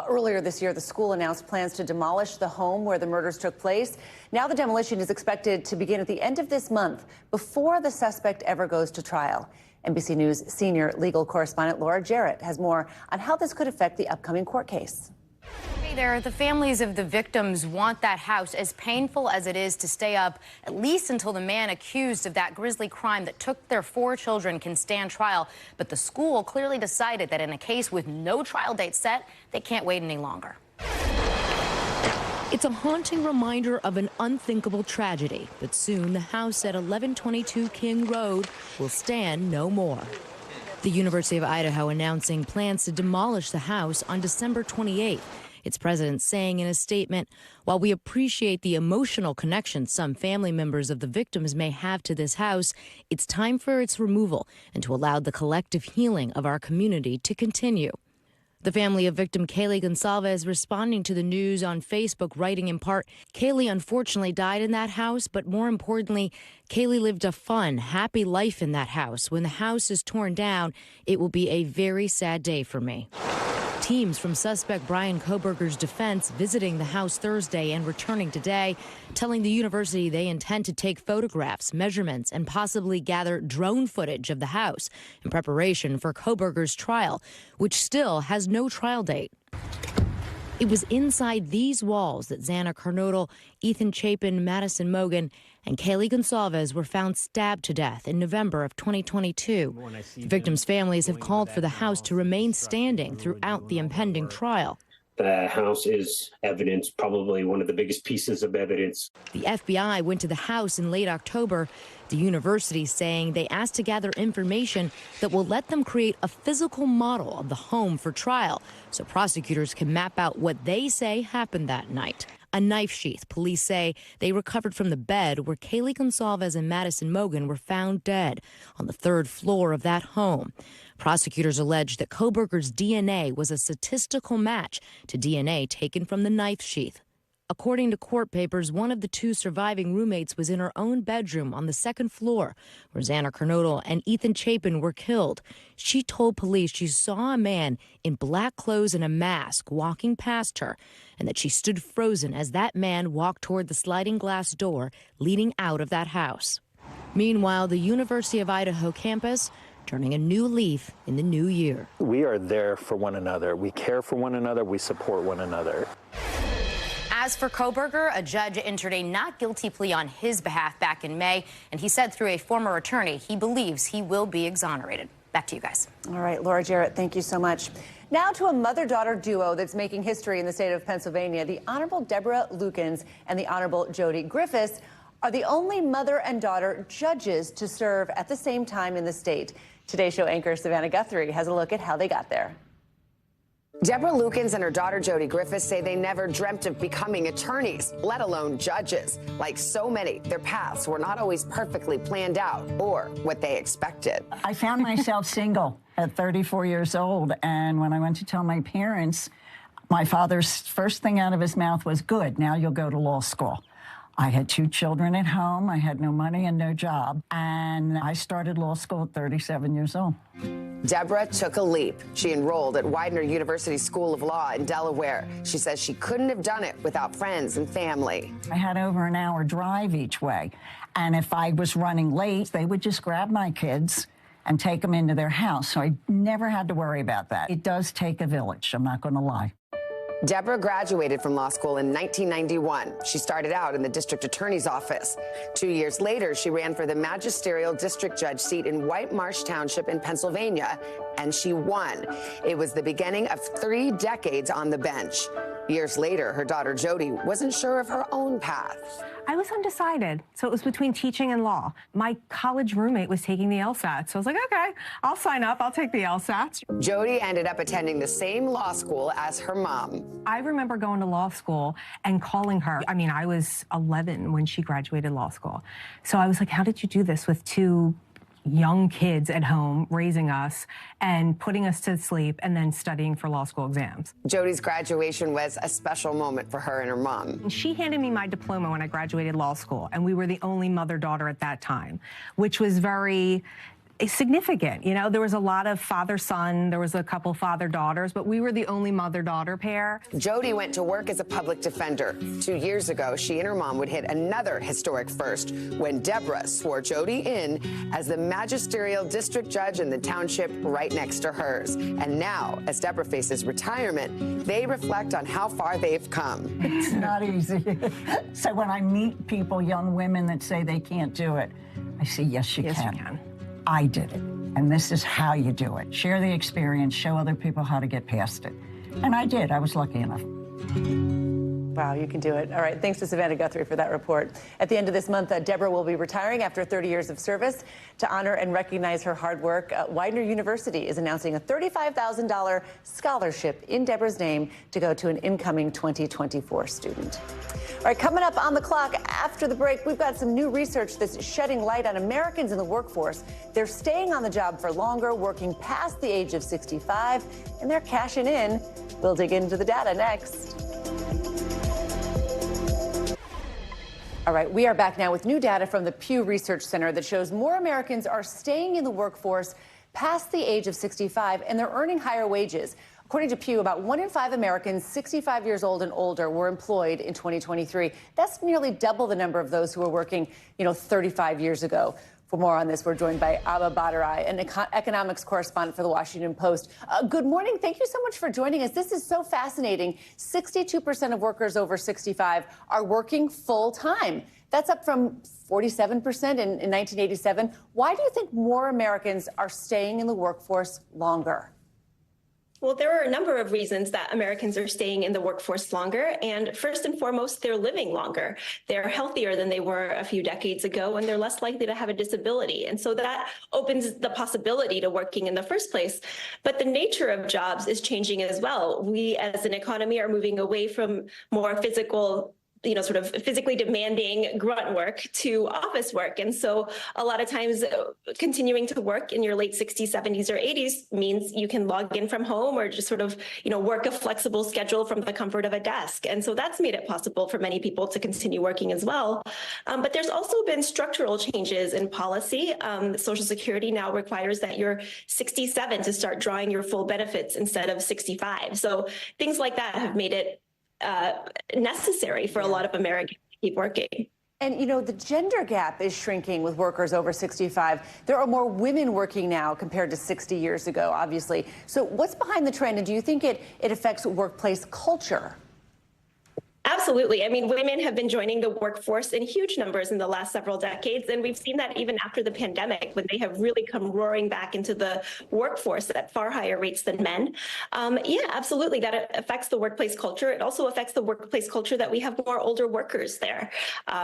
Earlier this year, the school announced plans to demolish the home where the murders took place. Now the demolition is expected to begin at the end of this month, before the suspect ever goes to trial. NBC News senior legal correspondent Laura Jarrett has more on how this could affect the upcoming court case. Hey there, the families of the victims want that house, as painful as it is to stay up, at least until the man accused of that grisly crime that took their 4 children can stand trial. But the school clearly decided that in a case with no trial date set, they can't wait any longer. It's a haunting reminder of an unthinkable tragedy, but soon the house at 1122 King Road will stand no more. The University of Idaho announcing plans to demolish the house on December 28th. Its president saying in a statement, while we appreciate the emotional connection some family members of the victims may have to this house, it's time for its removal and to allow the collective healing of our community to continue. The family of victim Kaylee Gonsalves responding to the news on Facebook, writing in part, Kaylee unfortunately died in that house, but more importantly, Kaylee lived a fun, happy life in that house. When the house is torn down, it will be a very sad day for me. Teams from suspect Brian Kohberger's defense visiting the house Thursday and returning today, telling the university they intend to take photographs, measurements, and possibly gather drone footage of the house in preparation for Kohberger's trial, which still has no trial date. It was inside these walls that Xana Kernodle, Ethan Chapin, Madison Mogen, and Kaylee Gonsalves were found stabbed to death in November of 2022. The victims' families have called for the house to remain standing throughout the impending trial. The house is evidence, probably one of the biggest pieces of evidence. The FBI went to the house in late October. The university saying they asked to gather information that will let them create a physical model of the home for trial so prosecutors can map out what they say happened that night. A knife sheath, police say they recovered from the bed where Kaylee Gonsalves and Madison Mogen were found dead on the third floor of that home. Prosecutors allege that Kohberger's DNA was a statistical match to DNA taken from the knife sheath. According to court papers, one of the two surviving roommates was in her own bedroom on the second floor, where Xana Kernodle and Ethan Chapin were killed. She told police she saw a man in black clothes and a mask walking past her, and that she stood frozen as that man walked toward the sliding glass door leading out of that house. Meanwhile, the University of Idaho campus turning a new leaf in the new year. We are there for one another. We care for one another. We support one another. As for Kohberger, a judge entered a not guilty plea on his behalf back in May, and he said through a former attorney he believes he will be exonerated. Back to you guys. All right, Laura Jarrett, thank you so much. Now to a mother-daughter duo that's making history in the state of Pennsylvania. The Honorable Deborah Lukens and the Honorable Jody Griffiths are the only mother and daughter judges to serve at the same time in the state. Today Show anchor Savannah Guthrie has a look at how they got there. Deborah Lukens and her daughter Jody Griffiths say they never dreamt of becoming attorneys, let alone judges. Like so many, their paths were not always perfectly planned out or what they expected. I found myself single at 34 years old, and when I went to tell my parents, my father's first thing out of his mouth was, "Good, now you'll go to law school." I had 2 children at home, I had no money and no job, and I started law school at 37 years old. Deborah took a leap. She enrolled at Widener University School of Law in Delaware. She says she couldn't have done it without friends and family. I had over an hour drive each way, and if I was running late, they would just grab my kids and take them into their house, so I never had to worry about that. It does take a village, I'm not going to lie. Deborah graduated from law school in 1991. She started out in the district attorney's office. 2 years later, she ran for the magisterial district judge seat in White Marsh Township in Pennsylvania, and she won. It was the beginning of 3 decades on the bench. Years later, her daughter Jody wasn't sure of her own path. I was undecided, so it was between teaching and law. My college roommate was taking the LSAT, so I was like, okay, I'll sign up, I'll take the LSAT. Jody ended up attending the same law school as her mom. I remember going to law school and calling her. I mean, I was 11 when she graduated law school. So I was like, how did you do this with 2 young kids at home raising us and putting us to sleep and then studying for law school exams? Jody's graduation was a special moment for her and her mom. And she handed me my diploma when I graduated law school, and we were the only mother-daughter at that time, which was very significant. You know, there was a lot of father-son, there was a couple father-daughters, but we were the only mother-daughter pair. Jody went to work as a public defender. 2 years ago, she and her mom would hit another historic first when Deborah swore Jody in as the magisterial district judge in the township right next to hers. And now, as Deborah faces retirement, they reflect on how far they've come. It's not easy. So when I meet people, young women that say they can't do it, I say, yes, you can. I did it, and this is how you do it. Share the experience, show other people how to get past it. And I did. I was lucky enough. Wow, you can do it. All right, thanks to Savannah Guthrie for that report. At the end of this month, Deborah will be retiring after 30 years of service. To honor and recognize her hard work, Widener University is announcing a $35,000 scholarship in Deborah's name to go to an incoming 2024 student. All right, coming up on the clock after the break, we've got some new research that's shedding light on Americans in the workforce. They're staying on the job for longer, working past the age of 65, and they're cashing in. We'll dig into the data next. All right, we are back now with new data from the Pew Research Center that shows more Americans are staying in the workforce past the age of 65, and they're earning higher wages. According to Pew, about 1 in 5 Americans 65 years old and older were employed in 2023. That's nearly double the number of those who were working, 35 years ago. For more on this, we're joined by Abba Badarai, an economics correspondent for the Washington Post. Good morning. Thank you so much for joining us. This is so fascinating. 62% of workers over 65 are working full time. That's up from 47% in 1987. Why do you think more Americans are staying in the workforce longer? Well, there are a number of reasons that Americans are staying in the workforce longer. And first and foremost, they're living longer. They're healthier than they were a few decades ago, and they're less likely to have a disability. And so that opens the possibility to working in the first place. But the nature of jobs is changing as well. We as an economy are moving away from more physical sort of physically demanding grunt work to office work. And so a lot of times continuing to work in your late 60s, 70s, or 80s means you can log in from home or just sort of, work a flexible schedule from the comfort of a desk. And so that's made it possible for many people to continue working as well. But there's also been structural changes in policy. Social Security now requires that you're 67 to start drawing your full benefits instead of 65. So things like that have made it necessary for a lot of Americans to keep working. And, the gender gap is shrinking with workers over 65. There are more women working now compared to 60 years ago, obviously. So what's behind the trend, and do you think it affects workplace culture? Absolutely. I mean, women have been joining the workforce in huge numbers in the last several decades. And we've seen that even after the pandemic, when they have really come roaring back into the workforce at far higher rates than men. Yeah, absolutely. That affects the workplace culture. It also affects the workplace culture that we have more older workers there.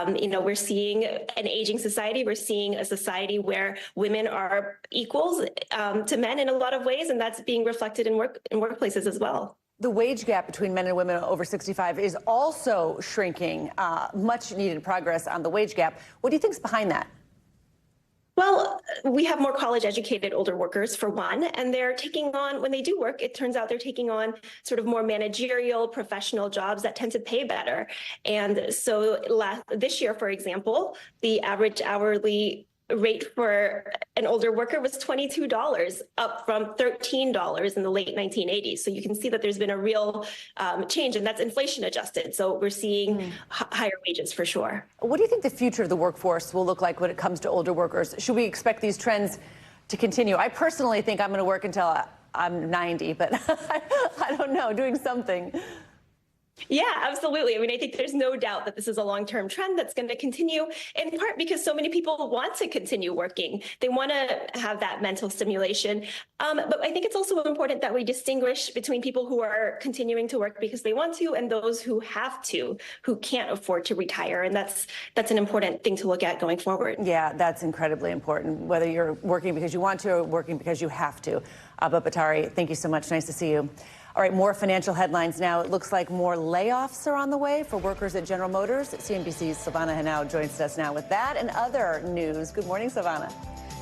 We're seeing an aging society. We're seeing a society where women are equals to men in a lot of ways. And that's being reflected in workplaces as well. The wage gap between men and women over 65 is also shrinking. Much needed progress on the wage gap. What do you think is behind that? Well, we have more college-educated older workers, for one, and they're taking on, when they do work, it turns out they're taking on sort of more managerial, professional jobs that tend to pay better. And so this year, for example, the average hourly rate for an older worker was $22, up from $13 in the late 1980s. So you can see that there's been a real change, and that's inflation adjusted. So we're seeing higher wages for sure. What do you think the future of the workforce will look like when it comes to older workers? Should we expect these trends to continue? I personally think I'm going to work until I'm 90, but I don't know, doing something. Yeah, absolutely. I mean, I think there's no doubt that this is a long-term trend that's going to continue, in part because so many people want to continue working. They want to have that mental stimulation. But I think it's also important that we distinguish between people who are continuing to work because they want to and those who have to, who can't afford to retire. And that's an important thing to look at going forward. Yeah, that's incredibly important, whether you're working because you want to or working because you have to. Abba Badarai, thank you so much. Nice to see you. All right, more financial headlines now. It looks like more layoffs are on the way for workers at General Motors. CNBC's Savannah Henao joins us now with that and other news. Good morning, Savannah.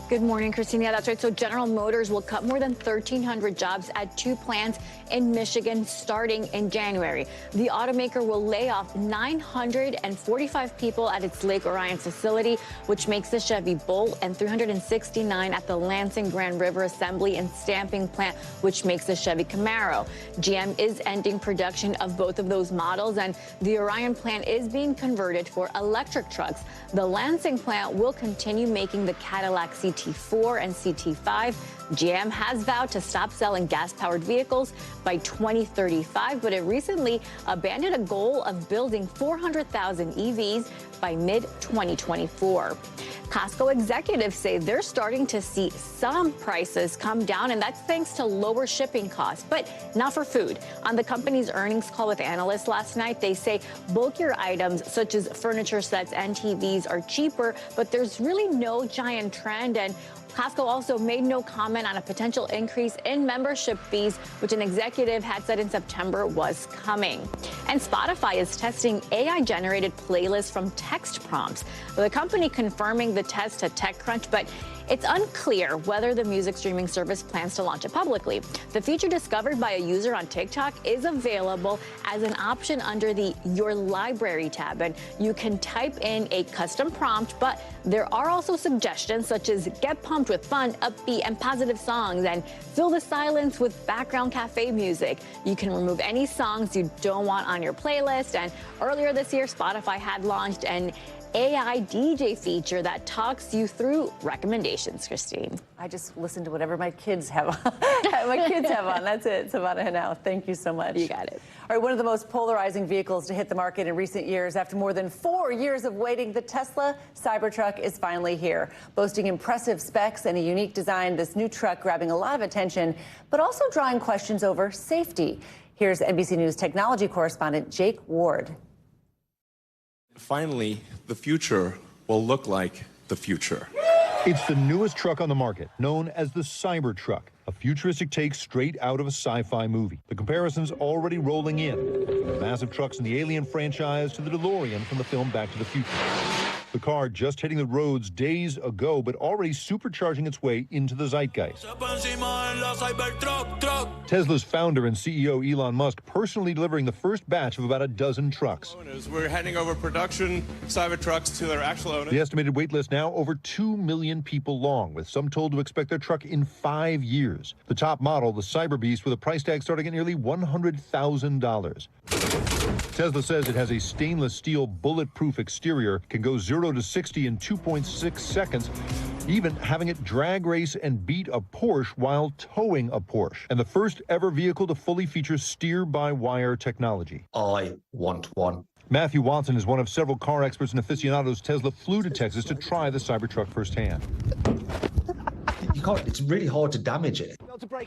Good morning, Christine. Yeah, that's right. So General Motors will cut more than 1,300 jobs at 2 plants in Michigan starting in January. The automaker will lay off 945 people at its Lake Orion facility, which makes the Chevy Bolt, and 369 at the Lansing Grand River Assembly and Stamping Plant, which makes the Chevy Camaro. GM is ending production of both of those models, and the Orion plant is being converted for electric trucks. The Lansing plant will continue making the Cadillac CT4 and CT5. GM has vowed to stop selling gas-powered vehicles by 2035, but it recently abandoned a goal of building 400,000 EVs by mid-2024. Costco executives say they're starting to see some prices come down, and that's thanks to lower shipping costs, but not for food. On the company's earnings call with analysts last night, they say bulkier items such as furniture sets and TVs are cheaper, but there's really no giant trend. And Costco also made no comment on a potential increase in membership fees, which an executive had said in September was coming. And Spotify is testing AI-generated playlists from text prompts. The company confirming the test to TechCrunch, but it's unclear whether the music streaming service plans to launch it publicly. The feature discovered by a user on TikTok is available as an option under the Your Library tab, and you can type in a custom prompt, but there are also suggestions such as get pumped with fun, upbeat, and positive songs, and fill the silence with background cafe music. You can remove any songs you don't want on your playlist, and earlier this year, Spotify had launched an AI DJ feature that talks you through recommendations, Christine. I just listen to whatever my kids have on. That's it. Savannah Hanau, thank you so much. You got it. All right, one of the most polarizing vehicles to hit the market in recent years. After more than 4 years of waiting, the Tesla Cybertruck is finally here. Boasting impressive specs and a unique design, this new truck grabbing a lot of attention, but also drawing questions over safety. Here's NBC News technology correspondent Jake Ward. Finally, the future will look like the future. It's the newest truck on the market, known as the Cybertruck, a futuristic take straight out of a sci-fi movie. The comparison's already rolling in, from the massive trucks in the Alien franchise to the DeLorean from the film Back to the Future. The car just hitting the roads days ago, but already supercharging its way into the zeitgeist. Tesla's founder and CEO Elon Musk personally delivering the first batch of about a dozen trucks. We're handing over production Cybertrucks to their actual owners. The estimated wait list now over 2 million people long, with some told to expect their truck in 5 years. The top model, the Cyber Beast, with a price tag starting at nearly $100,000. Tesla says it has a stainless steel bulletproof exterior, can go 0 to 60 in 2.6 seconds, even having it drag race and beat a Porsche while towing a Porsche. And the first ever vehicle to fully feature steer-by-wire technology. I want one. Matthew Watson is one of several car experts and aficionados Tesla flew to Texas to try the Cybertruck firsthand. It's really hard to damage it.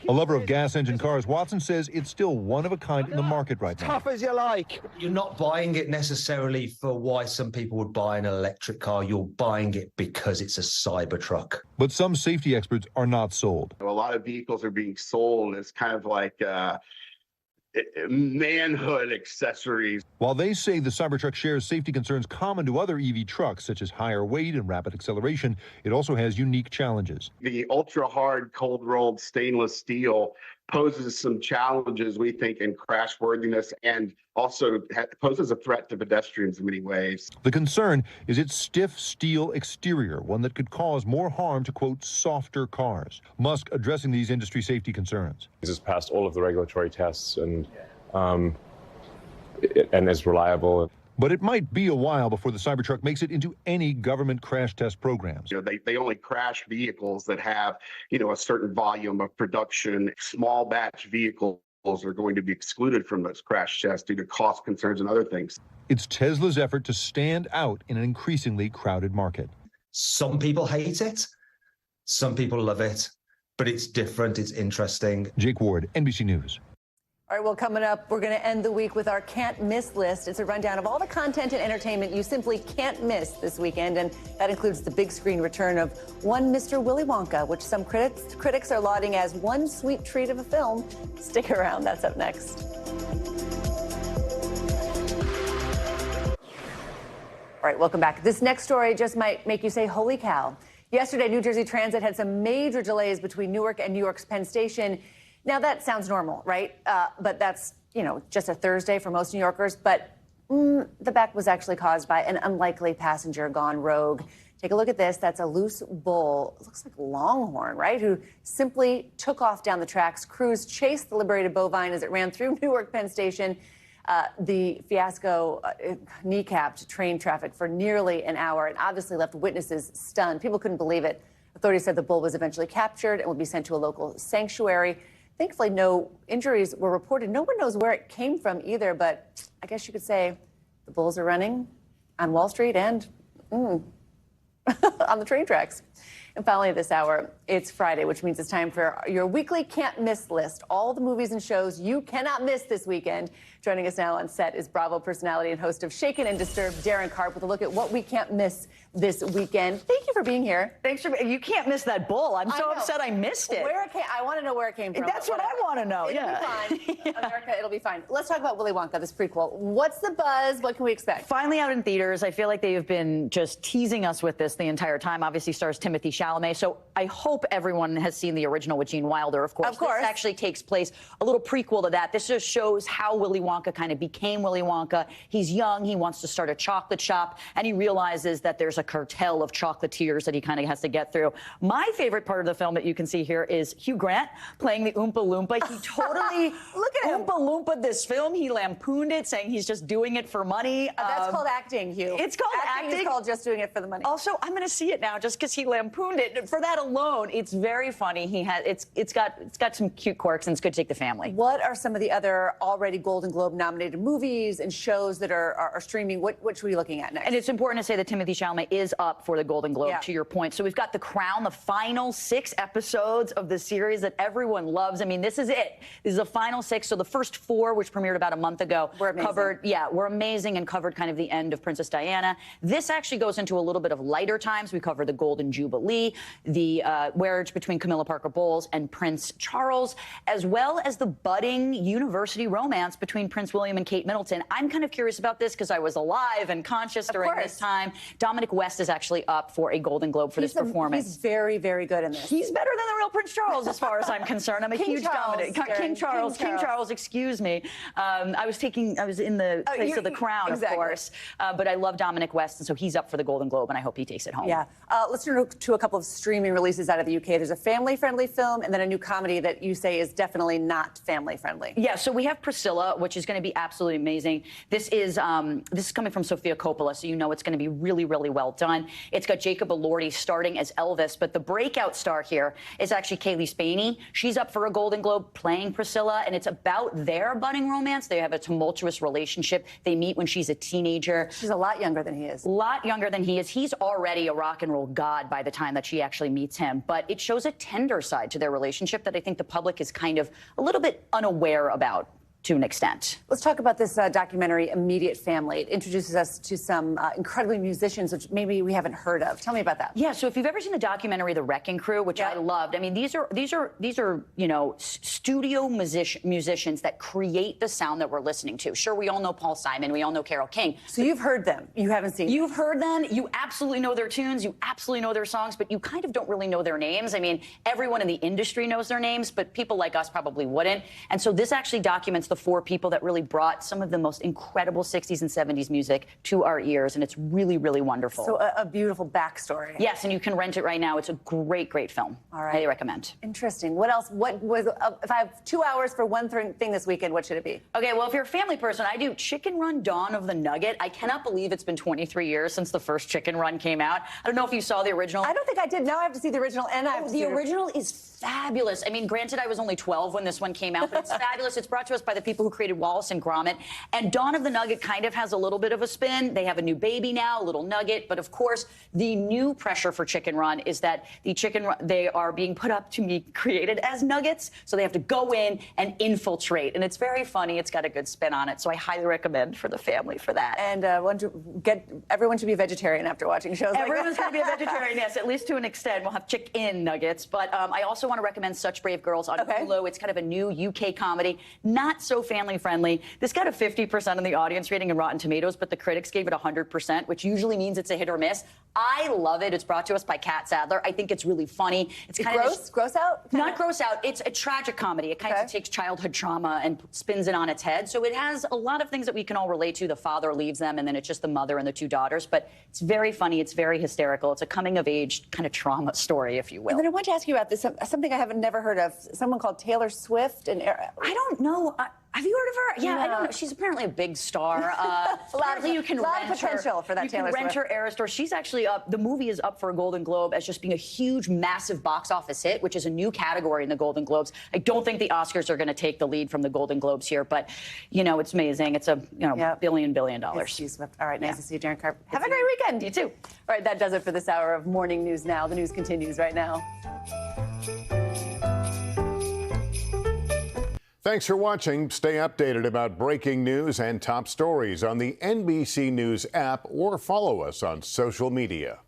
A lover of gas engine cars, Watson says it's still one of a kind in the market right now. Tough as you like. You're not buying it necessarily for why some people would buy an electric car. You're buying it because it's a Cybertruck. But some safety experts are not sold. A lot of vehicles are being sold as kind of like manhood accessories. While they say the Cybertruck shares safety concerns common to other EV trucks, such as higher weight and rapid acceleration, it also has unique challenges. The ultra-hard, cold-rolled stainless steel poses some challenges, we think, in crashworthiness and also poses a threat to pedestrians in many ways. The concern is its stiff steel exterior, one that could cause more harm to, quote, softer cars. Musk addressing these industry safety concerns. This has passed all of the regulatory tests and is reliable. But it might be a while before the Cybertruck makes it into any government crash test programs. They only crash vehicles that have, a certain volume of production. Small batch vehicles are going to be excluded from those crash tests due to cost concerns and other things. It's Tesla's effort to stand out in an increasingly crowded market. Some people hate it. Some people love it. But it's different. It's interesting. Jake Ward, NBC News. All right, well, coming up, we're going to end the week with our can't miss list. It's a rundown of all the content and entertainment you simply can't miss this weekend, and that includes the big screen return of One Mr. Willy Wonka, which some critics are lauding as one sweet treat of a film. Stick around, that's up next. All right, welcome back. This next story just might make you say, holy cow. Yesterday, New Jersey Transit had some major delays between Newark and New York's Penn Station. Now, that sounds normal, right? But that's, just a Thursday for most New Yorkers. But the back was actually caused by an unlikely passenger gone rogue. Take a look at this. That's a loose bull. It looks like Longhorn, right? Who simply took off down the tracks. Crews chased the liberated bovine as it ran through Newark Penn Station. The fiasco kneecapped train traffic for nearly an hour and obviously left witnesses stunned. People couldn't believe it. Authorities said the bull was eventually captured and will be sent to a local sanctuary. Thankfully, no injuries were reported. No one knows where it came from either, but I guess you could say the bulls are running on Wall Street and on the train tracks. And finally this hour, it's Friday, which means it's time for your weekly can't miss list. All the movies and shows you cannot miss this weekend. Joining us now on set is Bravo personality and host of Shaken and Disturbed, Darren Karp, with a look at what we can't miss this weekend. Thank you for being here. Thanks for you can't miss that bull. I'm so upset I missed it. Where it came, I want to know where it came from. That's what I want to know. It'll be fine. America, it'll be fine. Let's talk about Willy Wonka, this prequel. What's the buzz? What can we expect? Finally out in theaters. I feel like they have been just teasing us with this the entire time. Obviously stars Timothée Chalamet. So I hope everyone has seen the original with Gene Wilder, of course. Of course. This actually takes place a little prequel to that. This just shows how Willy Wonka kind of became Willy Wonka. He's young. He wants to start a chocolate shop, and he realizes that there's a cartel of chocolatiers that he kind of has to get through. My favorite part of the film that you can see here is Hugh Grant playing the Oompa Loompa. He totally look at him. Oompa Loompa this film. He lampooned it, saying he's just doing it for money. That's called acting, Hugh. It's called acting. It's called just doing it for the money. Also, I'm going to see it now just because he lampooned it. For that alone, it's very funny. It's got some cute quirks, and it's good to take the family. What are some of the other already Golden Globe nominated movies and shows that are streaming? What should we be looking at next? And it's important to say that Timothée Chalamet is up for the Golden Globe, to your point. So we've got The Crown, the final 6 episodes of the series that everyone loves. I mean, this is it. This is the final 6. So the first 4, which premiered about a month ago, were amazing and covered kind of the end of Princess Diana. This actually goes into a little bit of lighter times. We cover the Golden Jubilee, the marriage between Camilla Parker Bowles and Prince Charles, as well as the budding university romance between Prince William and Kate Middleton. I'm kind of curious about this because I was alive and conscious during this time. Dominic West is actually up for a Golden Globe for this performance. He's very, very good in this. He's better than the real Prince Charles, as far as I'm concerned. I'm a huge Dominic. King Charles, excuse me. I was in the place of the crown, of course. But I love Dominic West, and so he's up for the Golden Globe, and I hope he takes it home. Yeah. Let's turn to a couple of streaming releases out of the UK. There's a family-friendly film and then a new comedy that you say is definitely not family-friendly. Yeah, so we have Priscilla, which is going to be absolutely amazing. This is coming from Sofia Coppola, so you know it's going to be really, really well done. It's got Jacob Elordi starting as Elvis, but the breakout star here is actually Kaylee Spaney. She's up for a Golden Globe playing Priscilla, and it's about their budding romance. They have a tumultuous relationship. They meet when she's a teenager. She's a lot younger than he is. A lot younger than he is. He's already a rock and roll god by the time that she actually meets him, but it shows a tender side to their relationship that I think the public is kind of a little bit unaware about to an extent. Let's talk about this documentary, Immediate Family. It introduces us to some incredibly musicians, which maybe we haven't heard of. Tell me about that. Yeah, so if you've ever seen the documentary The Wrecking Crew, which I loved, I mean, these are studio musicians that create the sound that we're listening to. Sure, we all know Paul Simon, we all know Carole King. So you've heard them, you haven't seen them. You've heard them, you absolutely know their tunes, you absolutely know their songs, but you kind of don't really know their names. I mean, everyone in the industry knows their names, but people like us probably wouldn't. And so this actually documents the 4 people that really brought some of the most incredible 60s and 70s music to our ears, and it's really, really wonderful. So a beautiful backstory. Yes, and you can rent it right now. It's a great, great film. All right. Highly recommend. Interesting. What else? What was? If I have 2 hours for one thing this weekend, what should it be? Okay, well, if you're a family person, I do Chicken Run Dawn of the Nugget. I cannot believe it's been 23 years since the first Chicken Run came out. I don't know if you saw the original. I don't think I did. Now I have to see the original, and I have to see the original is fabulous. I mean, granted, I was only 12 when this one came out, but it's fabulous. It's brought to us by the people who created Wallace and Gromit. And Dawn of the Nugget kind of has a little bit of a spin. They have a new baby now, a little nugget. But of course, the new pressure for Chicken Run is that they are being put up to be created as nuggets. So they have to go in and infiltrate. And it's very funny. It's got a good spin on it. So I highly recommend for the family for that. And everyone should be a vegetarian after watching shows like that. Everyone's going to be a vegetarian, yes, at least to an extent. We'll have chicken nuggets. But I also want to recommend Such Brave Girls on Hulu. It's kind of a new UK comedy, not so family-friendly. This got a 50% in the audience rating in Rotten Tomatoes, but the critics gave it 100%, which usually means it's a hit or miss. I love it. It's brought to us by Kat Sadler. I think it's really funny. It's kind of gross out? Not gross out. It's a tragic comedy. It kind of takes childhood trauma and spins it on its head. So it has a lot of things that we can all relate to. The father leaves them, and then it's just the mother and the 2 daughters. But it's very funny. It's very hysterical. It's a coming-of-age kind of trauma story, if you will. And then I want to ask you about this. Some something I haven't never heard of. Someone called Taylor Swift. And I don't know. Have you heard of her? Yeah, No. I don't know. She's apparently a big star. Apparently you can lot rent of potential her, for that you Taylor can rent Swift. her Eras Tour. She's actually up. The movie is up for a Golden Globe as just being a huge, massive box office hit, which is a new category in the Golden Globes. I don't think the Oscars are going to take the lead from the Golden Globes here, but you know it's amazing. It's a billion dollars. All right, nice to see you, Darren Carp. Have a great weekend. You too. All right, that does it for this hour of Morning News Now. The news continues right now. Thanks for watching. Stay updated about breaking news and top stories on the NBC News app or follow us on social media.